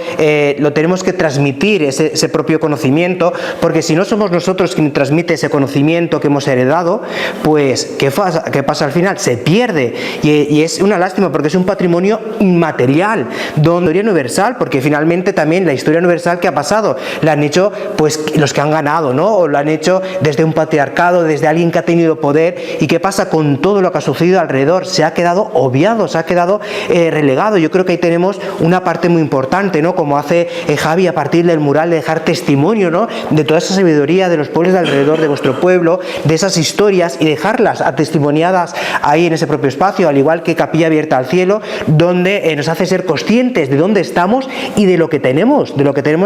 lo tenemos que transmitir, ese propio conocimiento, porque si no somos nosotros quien transmite ese conocimiento que hemos heredado, pues ¿qué pasa al final? Se pierde, y es una lástima, porque es un patrimonio inmaterial, donde historia universal, porque finalmente también la historia universal que ha pasado la han hecho pues los que han ganado, ¿no? O lo han hecho desde un patriarcado, desde alguien que ha tenido poder. ¿Y qué pasa con todo lo que ha sucedido alrededor? Se ha quedado obviado, se ha quedado relegado. Yo creo que ahí tenemos una parte muy importante, ¿no? Como hace Javi a partir del mural, de dejar testimonio, ¿no? De toda esa sabiduría de los pueblos de alrededor de vuestro pueblo, de esas historias, y dejarlas atestimoniadas ahí en ese propio espacio, al igual que Capilla Abierta al Cielo, donde nos hace ser conscientes de dónde estamos y de lo que tenemos,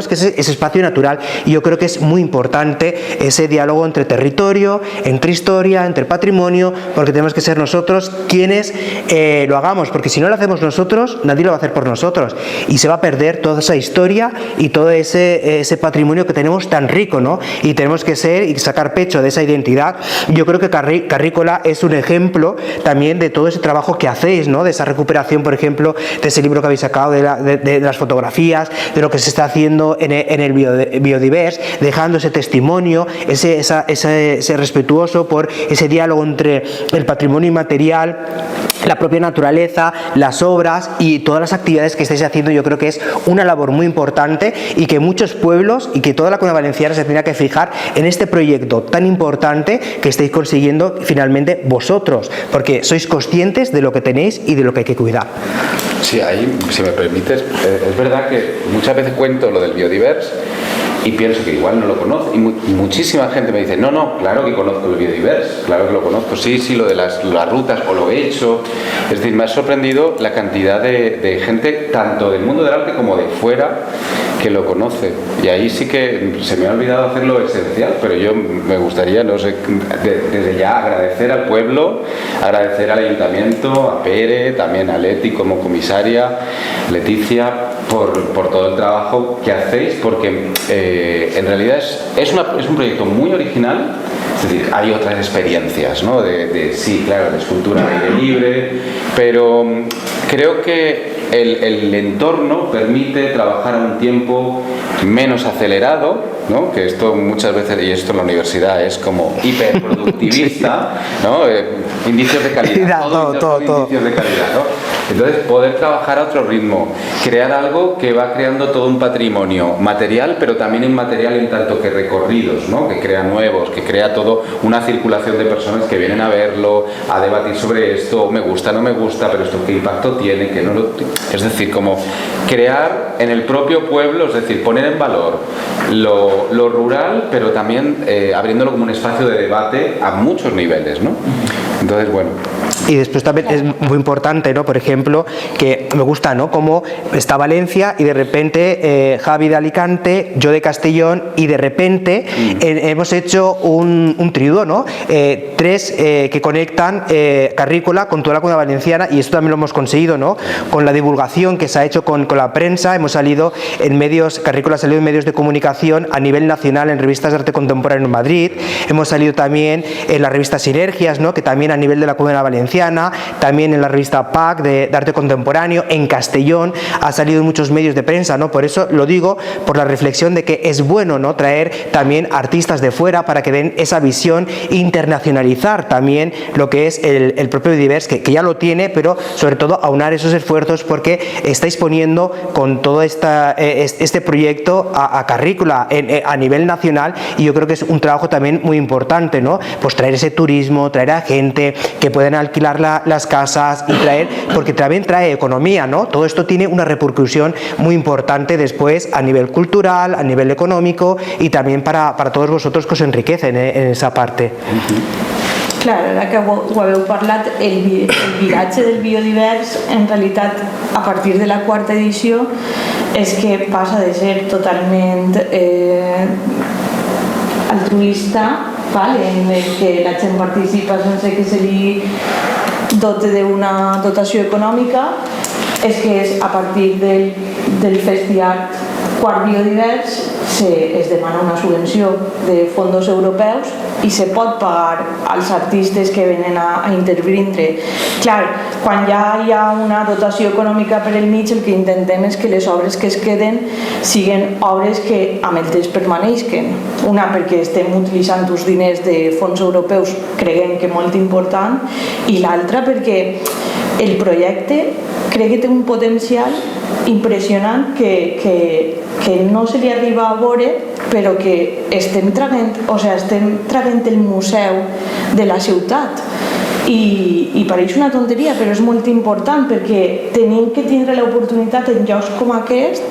que es ese espacio natural. Y yo creo que es muy importante ese diálogo entre territorio, entre historia, entre patrimonio, porque tenemos que ser nosotros quienes lo hagamos, porque si no lo hacemos nosotros, nadie lo va a hacer por nosotros, y se va a perder toda esa historia y todo ese patrimonio que tenemos tan rico, ¿no? Y tenemos que ser y sacar pecho de esa identidad. Yo creo que Carrícola es un ejemplo también de todo ese trabajo que hacéis, ¿no? De esa recuperación, por ejemplo, de ese libro que habéis sacado, de las fotografías, de lo que se está haciendo en el Biodivers, dejando ese testimonio, ese respetuoso por ese diálogo entre el patrimonio inmaterial, la propia naturaleza, las obras y todas las actividades que estáis haciendo. Yo creo que es una labor muy importante, y que muchos pueblos y que toda la Comunidad Valenciana se tendría que fijar en este proyecto tan importante que estáis consiguiendo finalmente vosotros, porque sois conscientes de lo que tenéis y de lo que hay que cuidar. Sí, ahí, si me permites, es verdad que muchas veces cuento lo del Biodivers y pienso que igual no lo conozco, y muchísima gente me dice, no, claro que conozco el Biodivers, claro que lo conozco, sí, lo de las rutas, o lo he hecho. Es decir, me ha sorprendido la cantidad de gente, tanto del mundo del arte como de fuera, que lo conoce. Y ahí sí que se me ha olvidado hacer lo esencial, pero yo me gustaría, no sé, desde ya agradecer al pueblo, agradecer al ayuntamiento, a Pere, también a Leti como comisaria, Leticia, por todo el trabajo que hacéis, porque en realidad es un proyecto muy original. Es decir, hay otras experiencias, ¿no? Sí, claro, de escultura al aire libre, pero creo que el entorno permite trabajar a un tiempo menos acelerado, ¿no? Que esto muchas veces, y esto en la universidad es como hiperproductivista, ¿no? Indicios de calidad, todo. Indicios de calidad, ¿no? Entonces, poder trabajar a otro ritmo, crear algo que va creando todo un patrimonio material, pero también inmaterial, en tanto que recorridos, ¿no? Que crea nuevos, que crea todo una circulación de personas que vienen a verlo, a debatir sobre esto, me gusta, no me gusta, pero esto qué impacto tiene, que no lo... Es decir, como crear en el propio pueblo, es decir, poner en valor lo rural, pero también abriéndolo como un espacio de debate a muchos niveles, ¿no? Entonces, bueno. Y después también es muy importante, ¿no? Por ejemplo, que me gusta, ¿no? Como está Valencia y de repente Javi de Alicante, yo de Castellón, y de repente hemos hecho un trío, ¿no? Tres que conectan Carrícola con toda la Comunidad Valenciana, y esto también lo hemos conseguido, ¿no? Con la divulgación que se ha hecho con la prensa, hemos salido en medios, Carrícola ha salido en medios de comunicación a nivel nacional, en revistas de arte contemporáneo en Madrid, hemos salido también en la revista Sinergias, ¿no? Que también a nivel de la Comunidad Valenciana, también en la revista PAC de arte contemporáneo, en Castellón ha salido en muchos medios de prensa, ¿no? Por eso lo digo, por la reflexión de que es bueno, ¿no? Traer también artistas de fuera para que den esa visión, internacionalizar también lo que es el propio Biodivers, que ya lo tiene, pero sobre todo aunar esos esfuerzos, porque estáis poniendo con todo este proyecto a Carrícola a nivel nacional, y yo creo que es un trabajo también muy importante, ¿no? Pues traer ese turismo, traer a gente que puedan alquilar alquilar las casas y traer, porque también trae economía, ¿no? Todo esto tiene una repercusión muy importante después a nivel cultural, a nivel económico y también para todos vosotros que os enriquecen en esa parte. Clar, ara que ho haveu parlat, el viratge del biodivers, en realitat, a partir de la quarta edició, és que passa de ser totalment altruista, en el que la gent participa sense que se li dote d'una dotació econòmica, és que és a partir del Festiart Quart Biodivers es demana una subvenció de fons europeus i se pot pagar als artistes que venen a intervindre. Clar, quan ja hi ha una dotació econòmica per el mig, el que intentem és que les obres que es queden siguin obres que amb el temps permaneixen. Una, perquè estem utilitzant els diners de fons europeus, creguem que molt important, i l'altra perquè el projecte crec que té un potencial impressionant que no se li arriba a veure, però que estem traient el museu de la ciutat. I pareix una tonteria, però és molt important perquè tenim que tindre l'oportunitat en llocs com aquest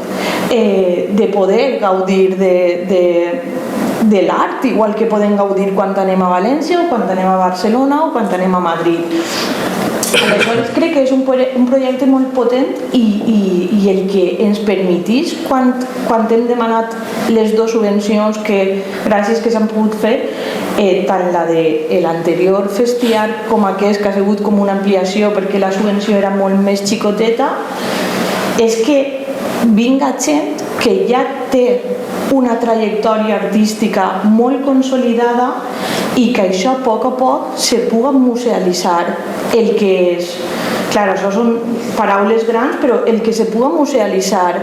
de poder gaudir de l'art, igual que podem gaudir quan anem a València o quan anem a Barcelona o quan anem a Madrid. Aleshores crec que és un projecte molt potent i el que ens permetís, quan hem demanat les dues subvencions que gràcies que s'han pogut fer, tant la de l'anterior Festiart com aquest, que ha sigut com una ampliació perquè la subvenció era molt més xicoteta, és que vinga gent que ja té una trajectòria artística molt consolidada i que això a poc se puga musealitzar el que és. Clar, això són paraules grans, però el que se puga musealitzar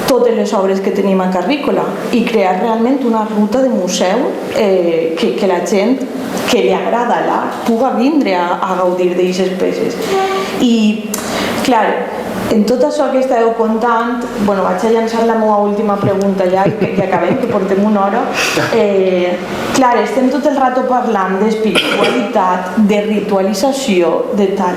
totes les obres que tenim a Carrícola i crear realment una ruta de museu que la gent que li agrada l'art puga vindre a gaudir d'aquestes peces. I, clar, en tot això que estàveu contant, vaig a llançar la meva última pregunta ja i acabem, que portem una hora. Clar, estem tot el rato parlant d'espiritualitat, de ritualització, de tal.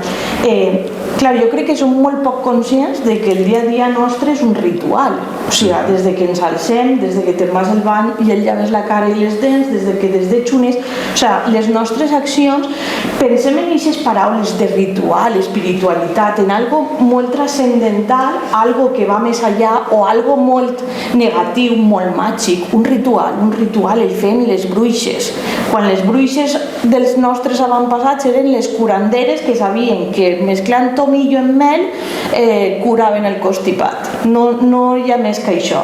Clar, jo crec que som molt poc conscients de que el dia a dia nostre és un ritual. O sigui, des que ens alcem, des que te'n vas al bany i et llaves la cara i les dents, des que desdeixunes, o sigui, les nostres accions, pensem en aquestes paraules de ritual, espiritualitat, en algo molt transcendental, algo que va més allà o algo molt negatiu, molt màgic, un ritual el feien les bruixes. Quan les bruixes dels nostres avantpassats eren les curanderes que sabien que mesclant tomillo en mel curaven el constipat. No hi ha més que això.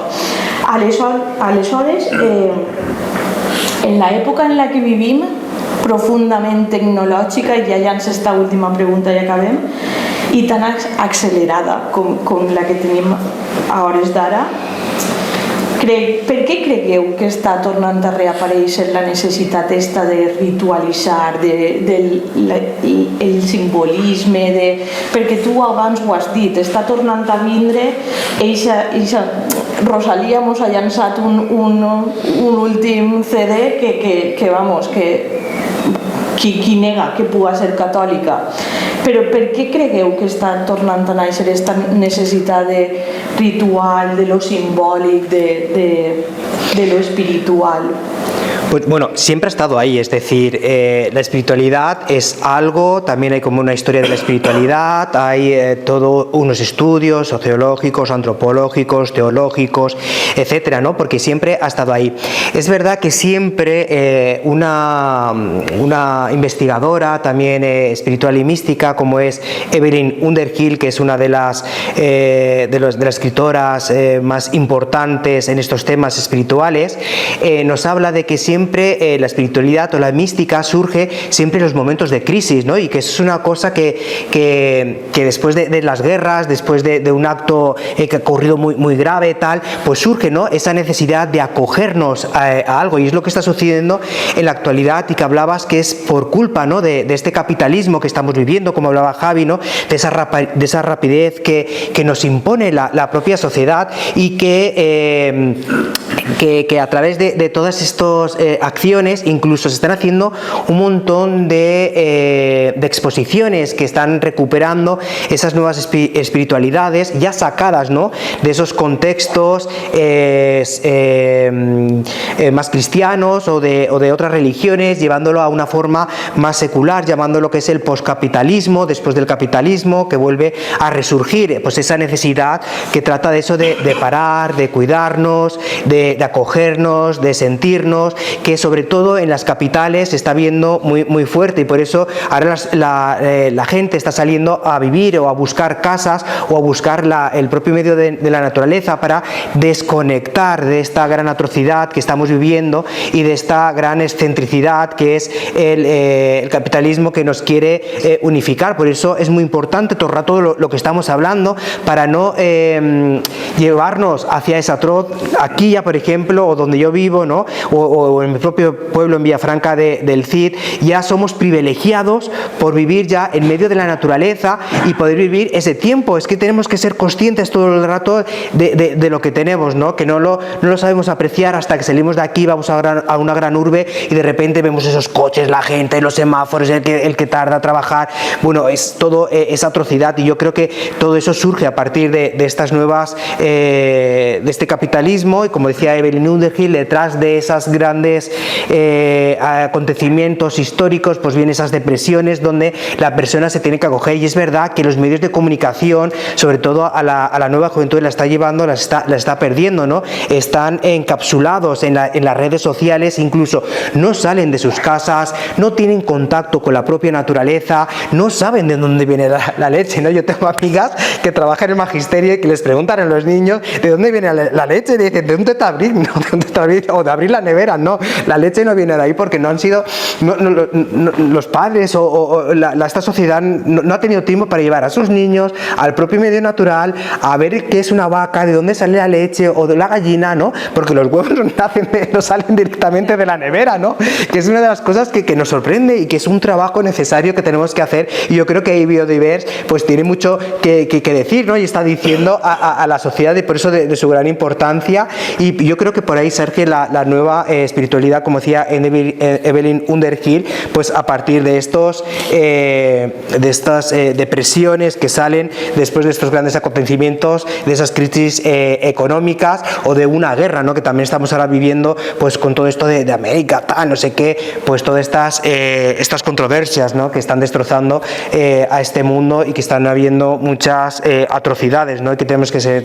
Aleshores, en l'època en la que vivim, profundament tecnològica, i ja llanço esta última pregunta i acabem, i tan accelerada com la que tenim a hores d'ara, per què cregueu que està tornant a reaparèixer la necessitat esta de ritualitzar, el simbolisme, perquè tu abans ho has dit, està tornant a vindre Rosalía mos ha llançat un últim CD que qui nega que puga ser catòlica. Però per què cregueu que està tornant a néixer aquesta necessitat de ritual, de lo simbòlic, de lo espiritual? Pues bueno, siempre ha estado ahí, es decir, la espiritualidad es algo, también hay como una historia de la espiritualidad, hay todos unos estudios sociológicos, antropológicos, teológicos, etcétera, ¿no? Porque siempre ha estado ahí. Es verdad que siempre una investigadora también espiritual y mística, como es Evelyn Underhill, que es una de las escritoras más importantes en estos temas espirituales, nos habla de que siempre la espiritualidad o la mística surge siempre en los momentos de crisis, ¿no? Y que es una cosa que después de las guerras, después de un acto que ha ocurrido muy grave, tal, pues surge, ¿no? Esa necesidad de acogernos a algo, y es lo que está sucediendo en la actualidad, y que hablabas que es por culpa, ¿no? de este capitalismo que estamos viviendo, como hablaba Javi, ¿no? de esa rapidez que nos impone la propia sociedad, y que a través de todos estos acciones, incluso se están haciendo un montón de exposiciones que están recuperando esas nuevas espiritualidades ya sacadas, ¿no?, de esos contextos más cristianos o de otras religiones, llevándolo a una forma más secular, llamando lo que es el poscapitalismo, después del capitalismo, que vuelve a resurgir, pues esa necesidad que trata de eso de parar, de cuidarnos, de acogernos, de sentirnos, que sobre todo en las capitales se está viendo muy fuerte, y por eso ahora la gente está saliendo a vivir o a buscar casas o a buscar el propio medio de la naturaleza para desconectar de esta gran atrocidad que estamos viviendo y de esta gran excentricidad que es el capitalismo que nos quiere unificar. Por eso es muy importante todo el rato lo que estamos hablando, para no llevarnos hacia esa atroz. Aquí ya, por ejemplo, o donde yo vivo, ¿no?, o en mi propio pueblo, en Villafranca del Cid, ya somos privilegiados por vivir ya en medio de la naturaleza y poder vivir ese tiempo. Es que tenemos que ser conscientes todo el rato de lo que tenemos, ¿no?, que no lo sabemos apreciar hasta que salimos de aquí, vamos a una gran urbe y de repente vemos esos coches, la gente, los semáforos, el que tarda a trabajar. Bueno, es todo esa atrocidad, y yo creo que todo eso surge a partir de estas nuevas, de este capitalismo, y como decía Evelyn Underhill, detrás de esas grandes acontecimientos históricos, pues vienen esas depresiones donde la persona se tiene que acoger. Y es verdad que los medios de comunicación, sobre todo a la nueva juventud, la está llevando, la está perdiendo, ¿no? Están encapsulados en las redes sociales, incluso no salen de sus casas, no tienen contacto con la propia naturaleza, no saben de dónde viene la leche, ¿no? Yo tengo amigas que trabajan en el magisterio y que les preguntan a los niños de dónde viene la leche, y dicen, ¿de dónde te abrir? No, ¿de dónde te abrir? O de abrir la nevera. No, la leche no viene de ahí, porque no han sido los padres o esta sociedad no ha tenido tiempo para llevar a sus niños al propio medio natural, a ver qué es una vaca, de dónde sale la leche o de la gallina, ¿no? Porque los huevos no salen directamente de la nevera, ¿no? Que es una de las cosas que nos sorprende y que es un trabajo necesario que tenemos que hacer. Y yo creo que Biodiverse pues tiene mucho que decir, ¿no? Y está diciendo a la sociedad, y por eso de su gran importancia. Y yo creo que por ahí surge la nueva espiritualidad, como decía Evelyn Underhill, pues a partir de estas depresiones que salen después de estos grandes acontecimientos, de esas crisis económicas o de una guerra, ¿no?, que también estamos ahora viviendo, pues con todo esto de América, tal, no sé qué, pues todas estas controversias, ¿no?, que están destrozando a este mundo, y que están habiendo muchas atrocidades, ¿no?, y que tenemos que ser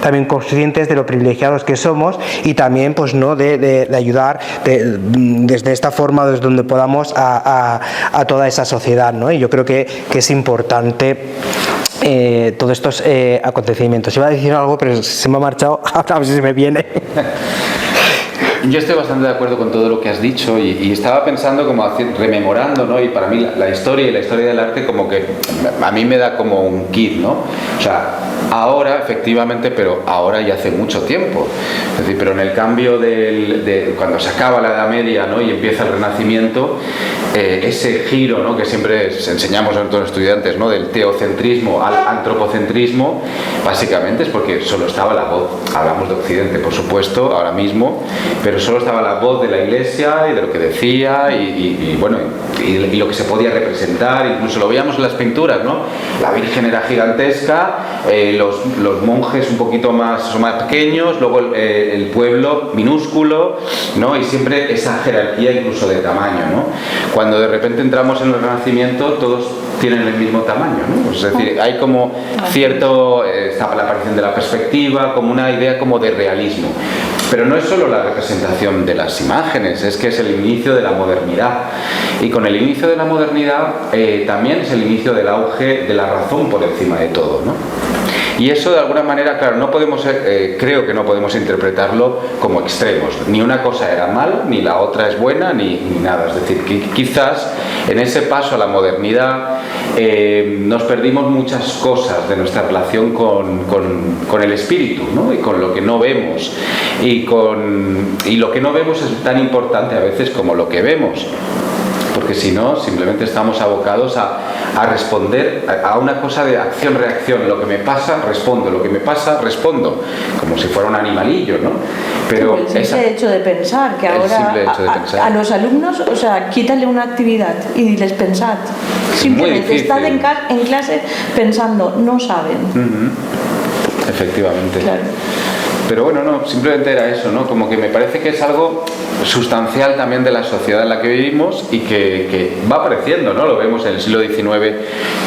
también conscientes de lo privilegiados que somos, y también pues no de ayudar desde esta forma, desde donde podamos, a toda esa sociedad, ¿no? Y yo creo que es importante todos estos acontecimientos. Iba a decir algo, pero se me ha marchado, a ver si se me viene. Yo estoy bastante de acuerdo con todo lo que has dicho, y estaba pensando, como rememorando, ¿no? Y para mí la historia y la historia del arte, como que a mí me da como un kit, ¿no? O sea, ahora efectivamente, pero ahora ya hace mucho tiempo. Es decir, pero en el cambio de cuando se acaba la Edad Media, ¿no?, y empieza el Renacimiento, ese giro, ¿no?, que siempre enseñamos a nuestros estudiantes, ¿no?, del teocentrismo al antropocentrismo, básicamente es porque solo estaba la voz. Hablamos de Occidente, por supuesto, ahora mismo, pero solo estaba la voz de la Iglesia y de lo que decía, y lo que se podía representar. Incluso lo veíamos en las pinturas, ¿no? La Virgen era gigantesca, los monjes un poquito más pequeños, luego el pueblo minúsculo, ¿no? Y siempre esa jerarquía incluso de tamaño, ¿no? Cuando de repente entramos en el Renacimiento, todos tienen el mismo tamaño, ¿no? Es decir, hay como cierto, está la aparición de la perspectiva, como una idea como de realismo. Pero no es solo la representación de las imágenes, es que es el inicio de la modernidad. Y con el inicio de la modernidad también es el inicio del auge de la razón por encima de todo, ¿no? Y eso, de alguna manera, claro, no podemos, creo que no podemos interpretarlo como extremos. Ni una cosa era mal, ni la otra es buena, ni nada. Es decir, que quizás en ese paso a la modernidad nos perdimos muchas cosas de nuestra relación con el espíritu, ¿no? Y con lo que no vemos. Y lo que no vemos es tan importante a veces como lo que vemos. porque si no, simplemente estamos abocados a responder a una cosa de acción-reacción. Lo que me pasa, respondo. Lo que me pasa, respondo. Como si fuera un animalillo, ¿no? Pero el simple hecho de pensar, que ahora a los alumnos, o sea, quítale una actividad y diles pensad. Simplemente estad en clase pensando, no saben. Efectivamente. Claro. Pero bueno, no, simplemente era eso, ¿no? Como que me parece que es algo sustancial también de la sociedad en la que vivimos y que va apareciendo, ¿no? Lo vemos en el siglo XIX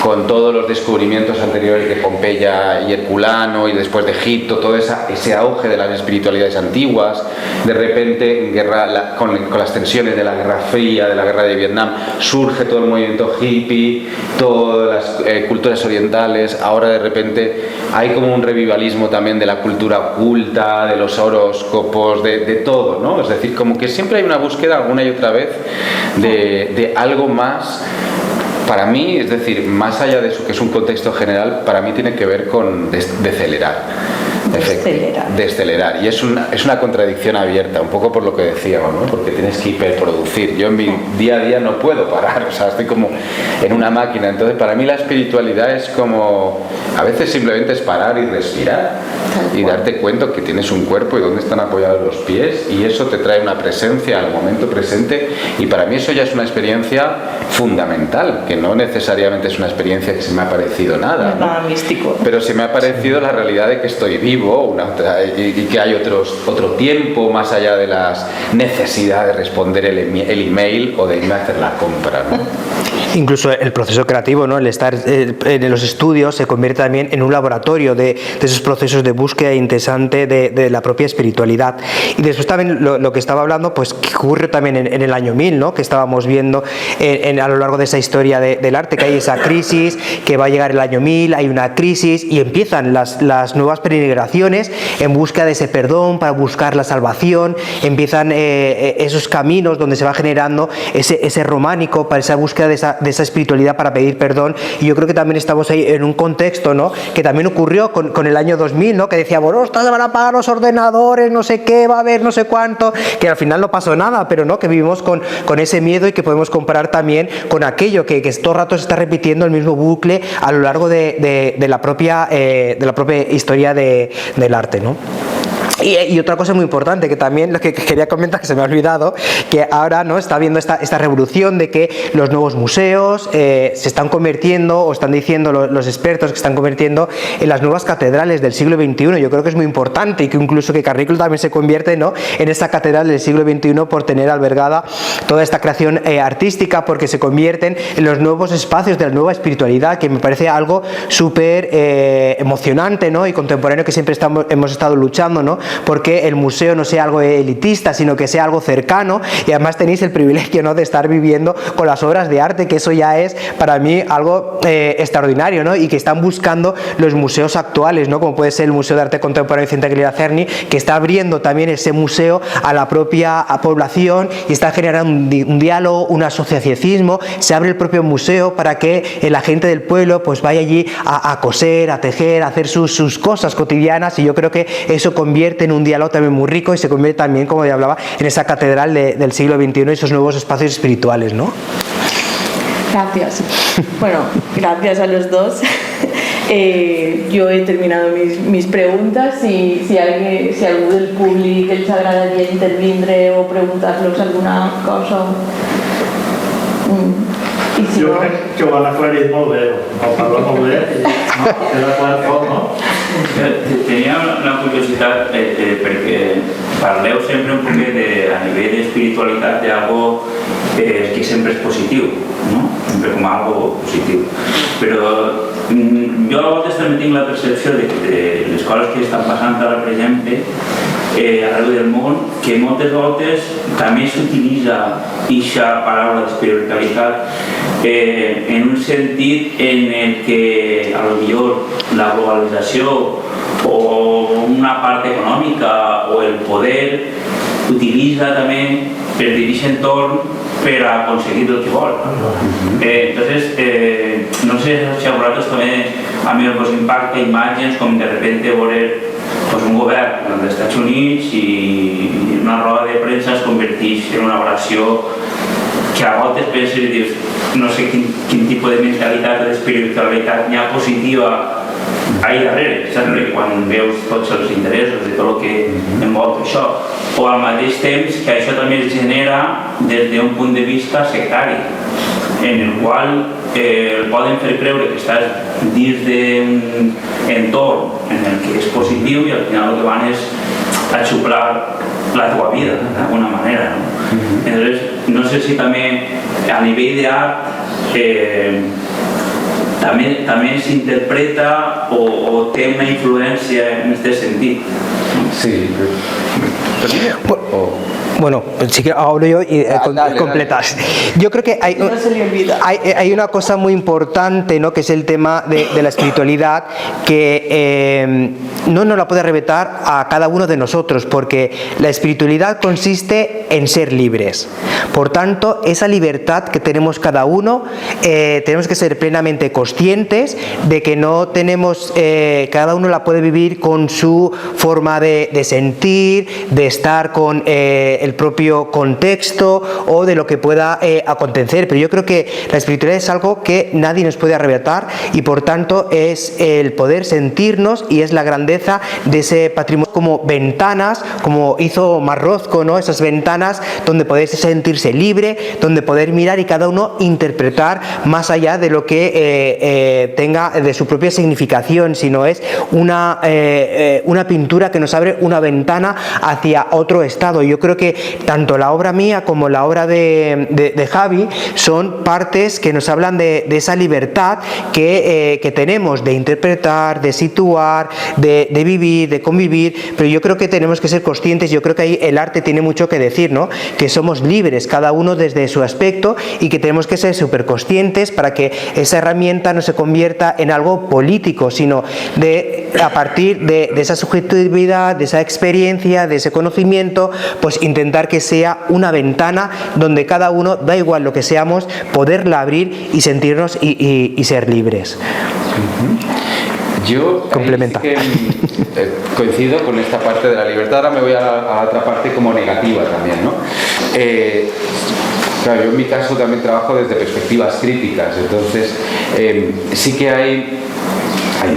con todos los descubrimientos anteriores de Pompeya y Herculano y después de Egipto, todo ese auge de las espiritualidades antiguas. De repente, con las tensiones de la Guerra Fría, de la Guerra de Vietnam, surge todo el movimiento hippie, todas las culturas orientales. Ahora de repente hay como un revivalismo también de la cultura oculta, de los horóscopos, de todo, ¿no? Es decir, como que siempre hay una búsqueda alguna y otra vez de algo más. Para mí, es decir, más allá de eso que es un contexto general, para mí tiene que ver con decelerar. Descelerar. Y es una contradicción abierta, un poco por lo que decíamos, ¿no? Porque tienes que hiperproducir. Yo en mi día a día no puedo parar, o sea, estoy como en una máquina. Entonces, para mí la espiritualidad es como, a veces simplemente es parar y respirar y darte cuenta que tienes un cuerpo y dónde están apoyados los pies, y eso te trae una presencia al momento presente, y para mí eso ya es una experiencia fundamental, que no necesariamente es una experiencia que se me ha parecido nada, ¿no? Nada místico. Pero se me ha parecido la realidad de que estoy vivo y que hay otro tiempo más allá de las necesidades de responder el email o de irme a hacer la compra, ¿no? Incluso el proceso creativo, ¿no? El estar en los estudios se convierte también en un laboratorio de esos procesos de búsqueda interesante de la propia espiritualidad. Y después también lo que estaba hablando, pues que ocurre también en el año 1000, ¿no? Que estábamos viendo a lo largo de esa historia del arte, que hay esa crisis, que va a llegar el año 1000, hay una crisis y empiezan las nuevas peregrinaciones en busca de ese perdón, para buscar la salvación, empiezan esos caminos donde se va generando ese románico para esa búsqueda de esa espiritualidad, para pedir perdón. Y yo creo que también estamos ahí en un contexto, ¿no? Que también ocurrió con el año 2000, ¿no? Que decía, bueno, se van a apagar los ordenadores, no sé qué, va a haber no sé cuánto, que al final no pasó nada, pero no, que vivimos con ese miedo, y que podemos comparar también con aquello que todo el rato se está repitiendo el mismo bucle a lo largo de la propia historia del arte, ¿no? Y otra cosa muy importante que también lo que quería comentar, que se me ha olvidado, que ahora, ¿no?, está habiendo esta revolución de que los nuevos museos se están convirtiendo, o están diciendo los expertos que están convirtiendo en las nuevas catedrales del siglo XXI. Yo creo que es muy importante, y que incluso que Carrícola también se convierte, ¿no?, en esa catedral del siglo XXI por tener albergada toda esta creación artística, porque se convierten en los nuevos espacios de la nueva espiritualidad, que me parece algo súper emocionante, ¿no?, y contemporáneo, que siempre hemos estado luchando, ¿no?, porque el museo no sea algo elitista, sino que sea algo cercano. Y además tenéis el privilegio, ¿no?, de estar viviendo con las obras de arte, que eso ya es para mí algo extraordinario, ¿no?, y que están buscando los museos actuales, ¿no?, como puede ser el Museo de Arte Contemporáneo Vicente Aguilera Cerny, que está abriendo también ese museo a la propia población, y está generando un diálogo, un asociacionismo. Se abre el propio museo para que la gente del pueblo pues vaya allí a coser, a tejer, a hacer sus cosas cotidianas, y yo creo que eso convierte en un diálogo también muy rico, y se convierte también, como ya hablaba, en esa catedral del siglo XXI y esos nuevos espacios espirituales, ¿no? Gracias. Bueno, gracias a los dos. Yo he terminado mis preguntas, y si algú del públic els agradaria intervindre o preguntar-los alguna cosa. I si jo no... crec que ho han aclarit molt bé, ho parla molt bé, i queda clar tot, no? Tenia una curiositat perquè parleu sempre un poc a nivell d'espiritualitat d'algo que sempre és positiu, no? Sempre com algo positiu. Però jo a vegades també tinc la percepció de les coses que estan passant ara, per exemple, arreu del món, que moltes voltes també s'utilitza aquesta paraula d'espiritualitat en un sentit en el que a lo millor la globalització o una part econòmica o el poder utilitza també per dirigir entorn per aconseguir el que vol. Entonces, no sé si a vosaltres també a mi us impacta imatges com de repente veure un govern dels Estats Units i una roda de premsa es converteix en una oració que a voltes penses i dius no sé quin tipus de mentalitat o d'espiritualitat n'hi ha positiva ahí darrere, saps? Quan veus tots els interessos i tot el que envolta això, o al mateix temps que això també es genera des d'un punt de vista sectari, en el qual poden fer creure que estàs dins d'un entorn en el que és positiu i al final el que van és a xuplar la teva vida d'alguna manera, no? Entonces, no sé si també a nivell d'art també s'interpreta o té una influència en aquest sentit. Sí. Bueno, sí que hablo yo y completas. Yo creo que hay una cosa muy importante, ¿no? Que es el tema de la espiritualidad, que no nos la puede revelar a cada uno de nosotros, porque la espiritualidad consiste en ser libres. Por tanto, esa libertad que tenemos cada uno, tenemos que ser plenamente conscientes de que no tenemos, cada uno la puede vivir con su forma de sentir, de estar con el propio contexto o de lo que pueda acontecer, pero yo creo que la espiritualidad es algo que nadie nos puede arrebatar y por tanto es el poder sentirnos y es la grandeza de ese patrimonio, como ventanas, como hizo Marrozco, ¿no? Esas ventanas donde poder sentirse libre, donde poder mirar y cada uno interpretar más allá de lo que tenga de su propia significación, sino es una pintura que nos abre una ventana hacia otro estado. Yo creo que tanto la obra mía como la obra de Javi son partes que nos hablan de esa libertad que tenemos de interpretar, de situar, de vivir, de convivir, pero yo creo que tenemos que ser conscientes. Yo creo que ahí el arte tiene mucho que decir, ¿no? Que somos libres, cada uno desde su aspecto, y que tenemos que ser súper conscientes para que esa herramienta no se convierta en algo político, sino a partir de esa subjetividad, de esa experiencia, de ese conocimiento, pues intentar que sea una ventana donde cada uno, da igual lo que seamos, poderla abrir y sentirnos y ser libres. Yo complementa. Sí que, coincido con esta parte de la libertad. Ahora me voy a la otra parte como negativa también, ¿no? Claro, yo en mi caso también trabajo desde perspectivas críticas, entonces sí que hay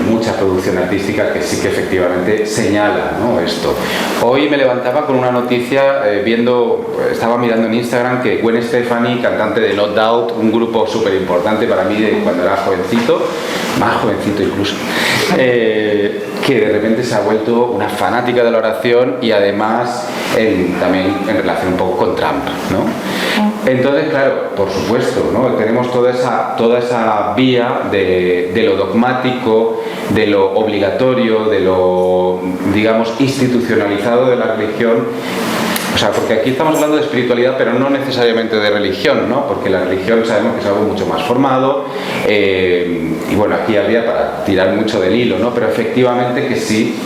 mucha producción artística que sí que efectivamente señala, ¿no? Esto. Hoy me levantaba con una noticia estaba mirando en Instagram que Gwen Stefani, cantante de No Doubt, un grupo súper importante para mí de cuando era jovencito, más jovencito incluso, que de repente se ha vuelto una fanática de la oración y además también en relación un poco con Trump, ¿no? Entonces, claro, por supuesto, ¿no? Tenemos toda esa vía de lo dogmático, de lo obligatorio, de lo, digamos, institucionalizado de la religión. O sea, porque aquí estamos hablando de espiritualidad, pero no necesariamente de religión, ¿no? Porque la religión sabemos que es algo mucho más formado, y bueno, aquí habría para tirar mucho del hilo, ¿no? Pero efectivamente que sí,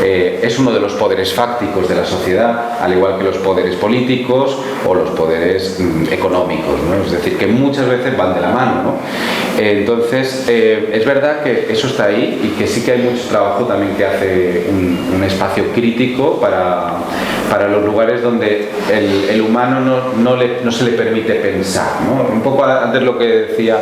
es uno de los poderes fácticos de la sociedad, al igual que los poderes políticos o los poderes económicos, ¿no? Es decir, que muchas veces van de la mano, ¿no? Entonces, es verdad que eso está ahí y que sí que hay mucho trabajo también que hace un espacio crítico para los lugares donde el humano no se le permite pensar, ¿no? Un poco antes lo que decía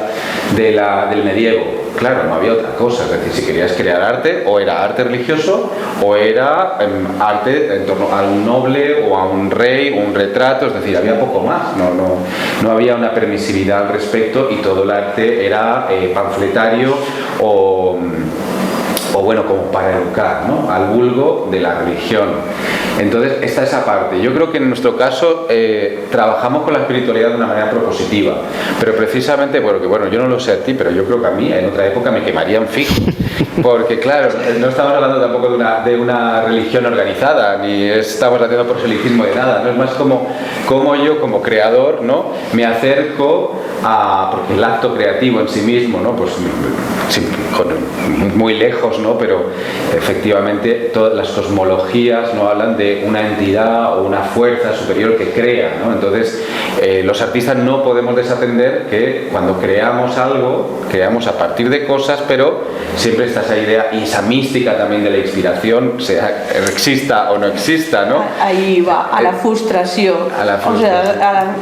del medievo. Claro, no había otra cosa, es decir, si querías crear arte, o era arte religioso o era arte en torno a un noble o a un rey o un retrato, es decir, había poco más, no había una permisividad al respecto y todo el arte era panfletario o bueno, como para educar, ¿no? Al vulgo de la religión. Entonces, está esa parte. Yo creo que en nuestro caso trabajamos con la espiritualidad de una manera propositiva, pero precisamente, bueno, yo no lo sé a ti, pero yo creo que a mí en otra época me quemarían fijo, porque claro, no estamos hablando tampoco de una religión organizada, ni estamos haciendo proselitismo de nada, no es más como yo como creador, ¿no? Me acerco porque el acto creativo en sí mismo, ¿no? Pues sí, muy lejos, ¿no? Pero efectivamente todas las cosmologías no hablan de una entidad o una fuerza superior que crea, ¿no? Entonces los artistas no podemos desatender que cuando creamos algo, creamos a partir de cosas, pero siempre está esa idea y esa mística también de la inspiración, sea exista o no exista, ¿no? Ahí va, a la frustración. A la frustración. O sea,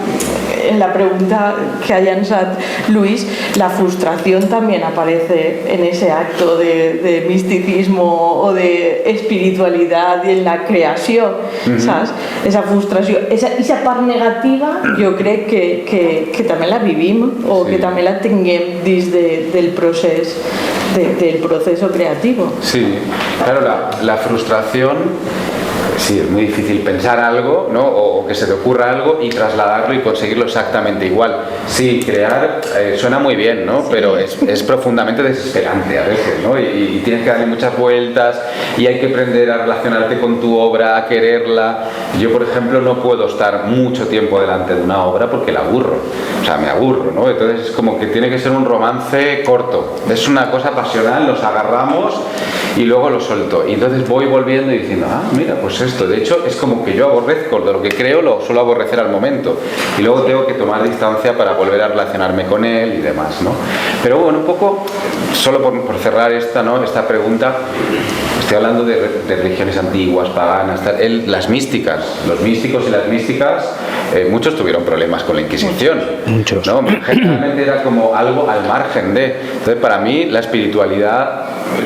en la pregunta que ha llançat Luis, la frustración también aparece en ese acto de misticismo o de espiritualidad y en la creación, ¿sabes? Esa frustración, esa part negativa, yo creo que también la vivimos o que también la tenemos del proceso creativo. Sí, claro, la frustración, sí, es muy difícil pensar algo, ¿no? O que se te ocurra algo y trasladarlo y conseguirlo exactamente igual. Sí, crear suena muy bien, ¿no? Pero es profundamente desesperante a veces, ¿no? Y tienes que darle muchas vueltas y hay que aprender a relacionarte con tu obra, a quererla. Yo, por ejemplo, no puedo estar mucho tiempo delante de una obra porque la aburro, o sea, me aburro, ¿no? Entonces es como que tiene que ser un romance corto, es una cosa pasional, nos agarramos y luego lo suelto. Y entonces voy volviendo y diciendo, mira, pues esto, de hecho es como que yo aborrezco de lo que creo, lo suelo aborrecer al momento y luego tengo que tomar distancia para volver a relacionarme con él y demás, ¿no? Pero bueno, un poco, solo por cerrar esta pregunta, estoy hablando de religiones antiguas, paganas, las místicas, los místicos y las místicas, muchos tuvieron problemas con la Inquisición. Muchos. ¿No? Generalmente era como algo al margen de. Entonces, para mí, la espiritualidad,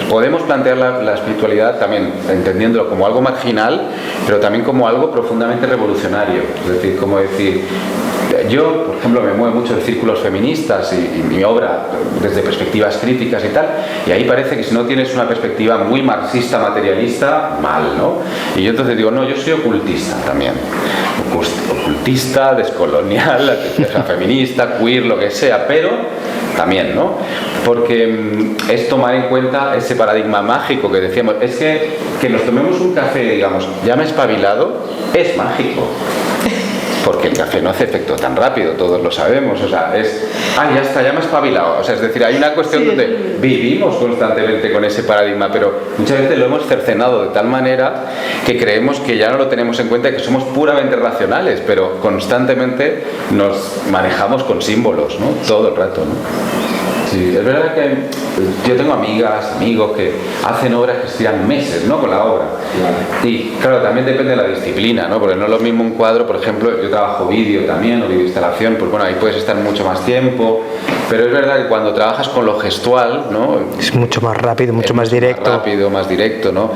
podemos plantear la espiritualidad también entendiéndolo como algo marginal, pero también como algo profundamente revolucionario. Es decir, como decir, yo, por ejemplo, me muevo mucho de círculos feministas y mi obra desde perspectivas críticas y tal, y ahí parece que si no tienes una perspectiva muy marxista, materialista, mal, ¿no? Y yo entonces digo, no, yo soy ocultista también. Ocultista, descolonial, feminista, queer, lo que sea, pero también, ¿no? Porque es tomar en cuenta ese paradigma mágico que decíamos, es que nos tomemos un café, digamos, ya me he espabilado, es mágico. Porque el café no hace efecto tan rápido, todos lo sabemos, o sea, ya está, ya me he espabilado, o sea, es decir, hay una cuestión donde vivimos constantemente con ese paradigma, pero muchas veces lo hemos cercenado de tal manera que creemos que ya no lo tenemos en cuenta y que somos puramente racionales, pero constantemente nos manejamos con símbolos, ¿no? Todo el rato, ¿no? Sí, es verdad que yo tengo amigas, amigos que hacen obras que estiran meses, ¿no? Con la obra. Y claro, también depende de la disciplina, ¿no? Porque no es lo mismo un cuadro, por ejemplo, yo trabajo vídeo también, o videoinstalación, pues bueno, ahí puedes estar mucho más tiempo, pero es verdad que cuando trabajas con lo gestual, ¿no? Es mucho más rápido, mucho más directo. Más rápido, más directo, ¿no?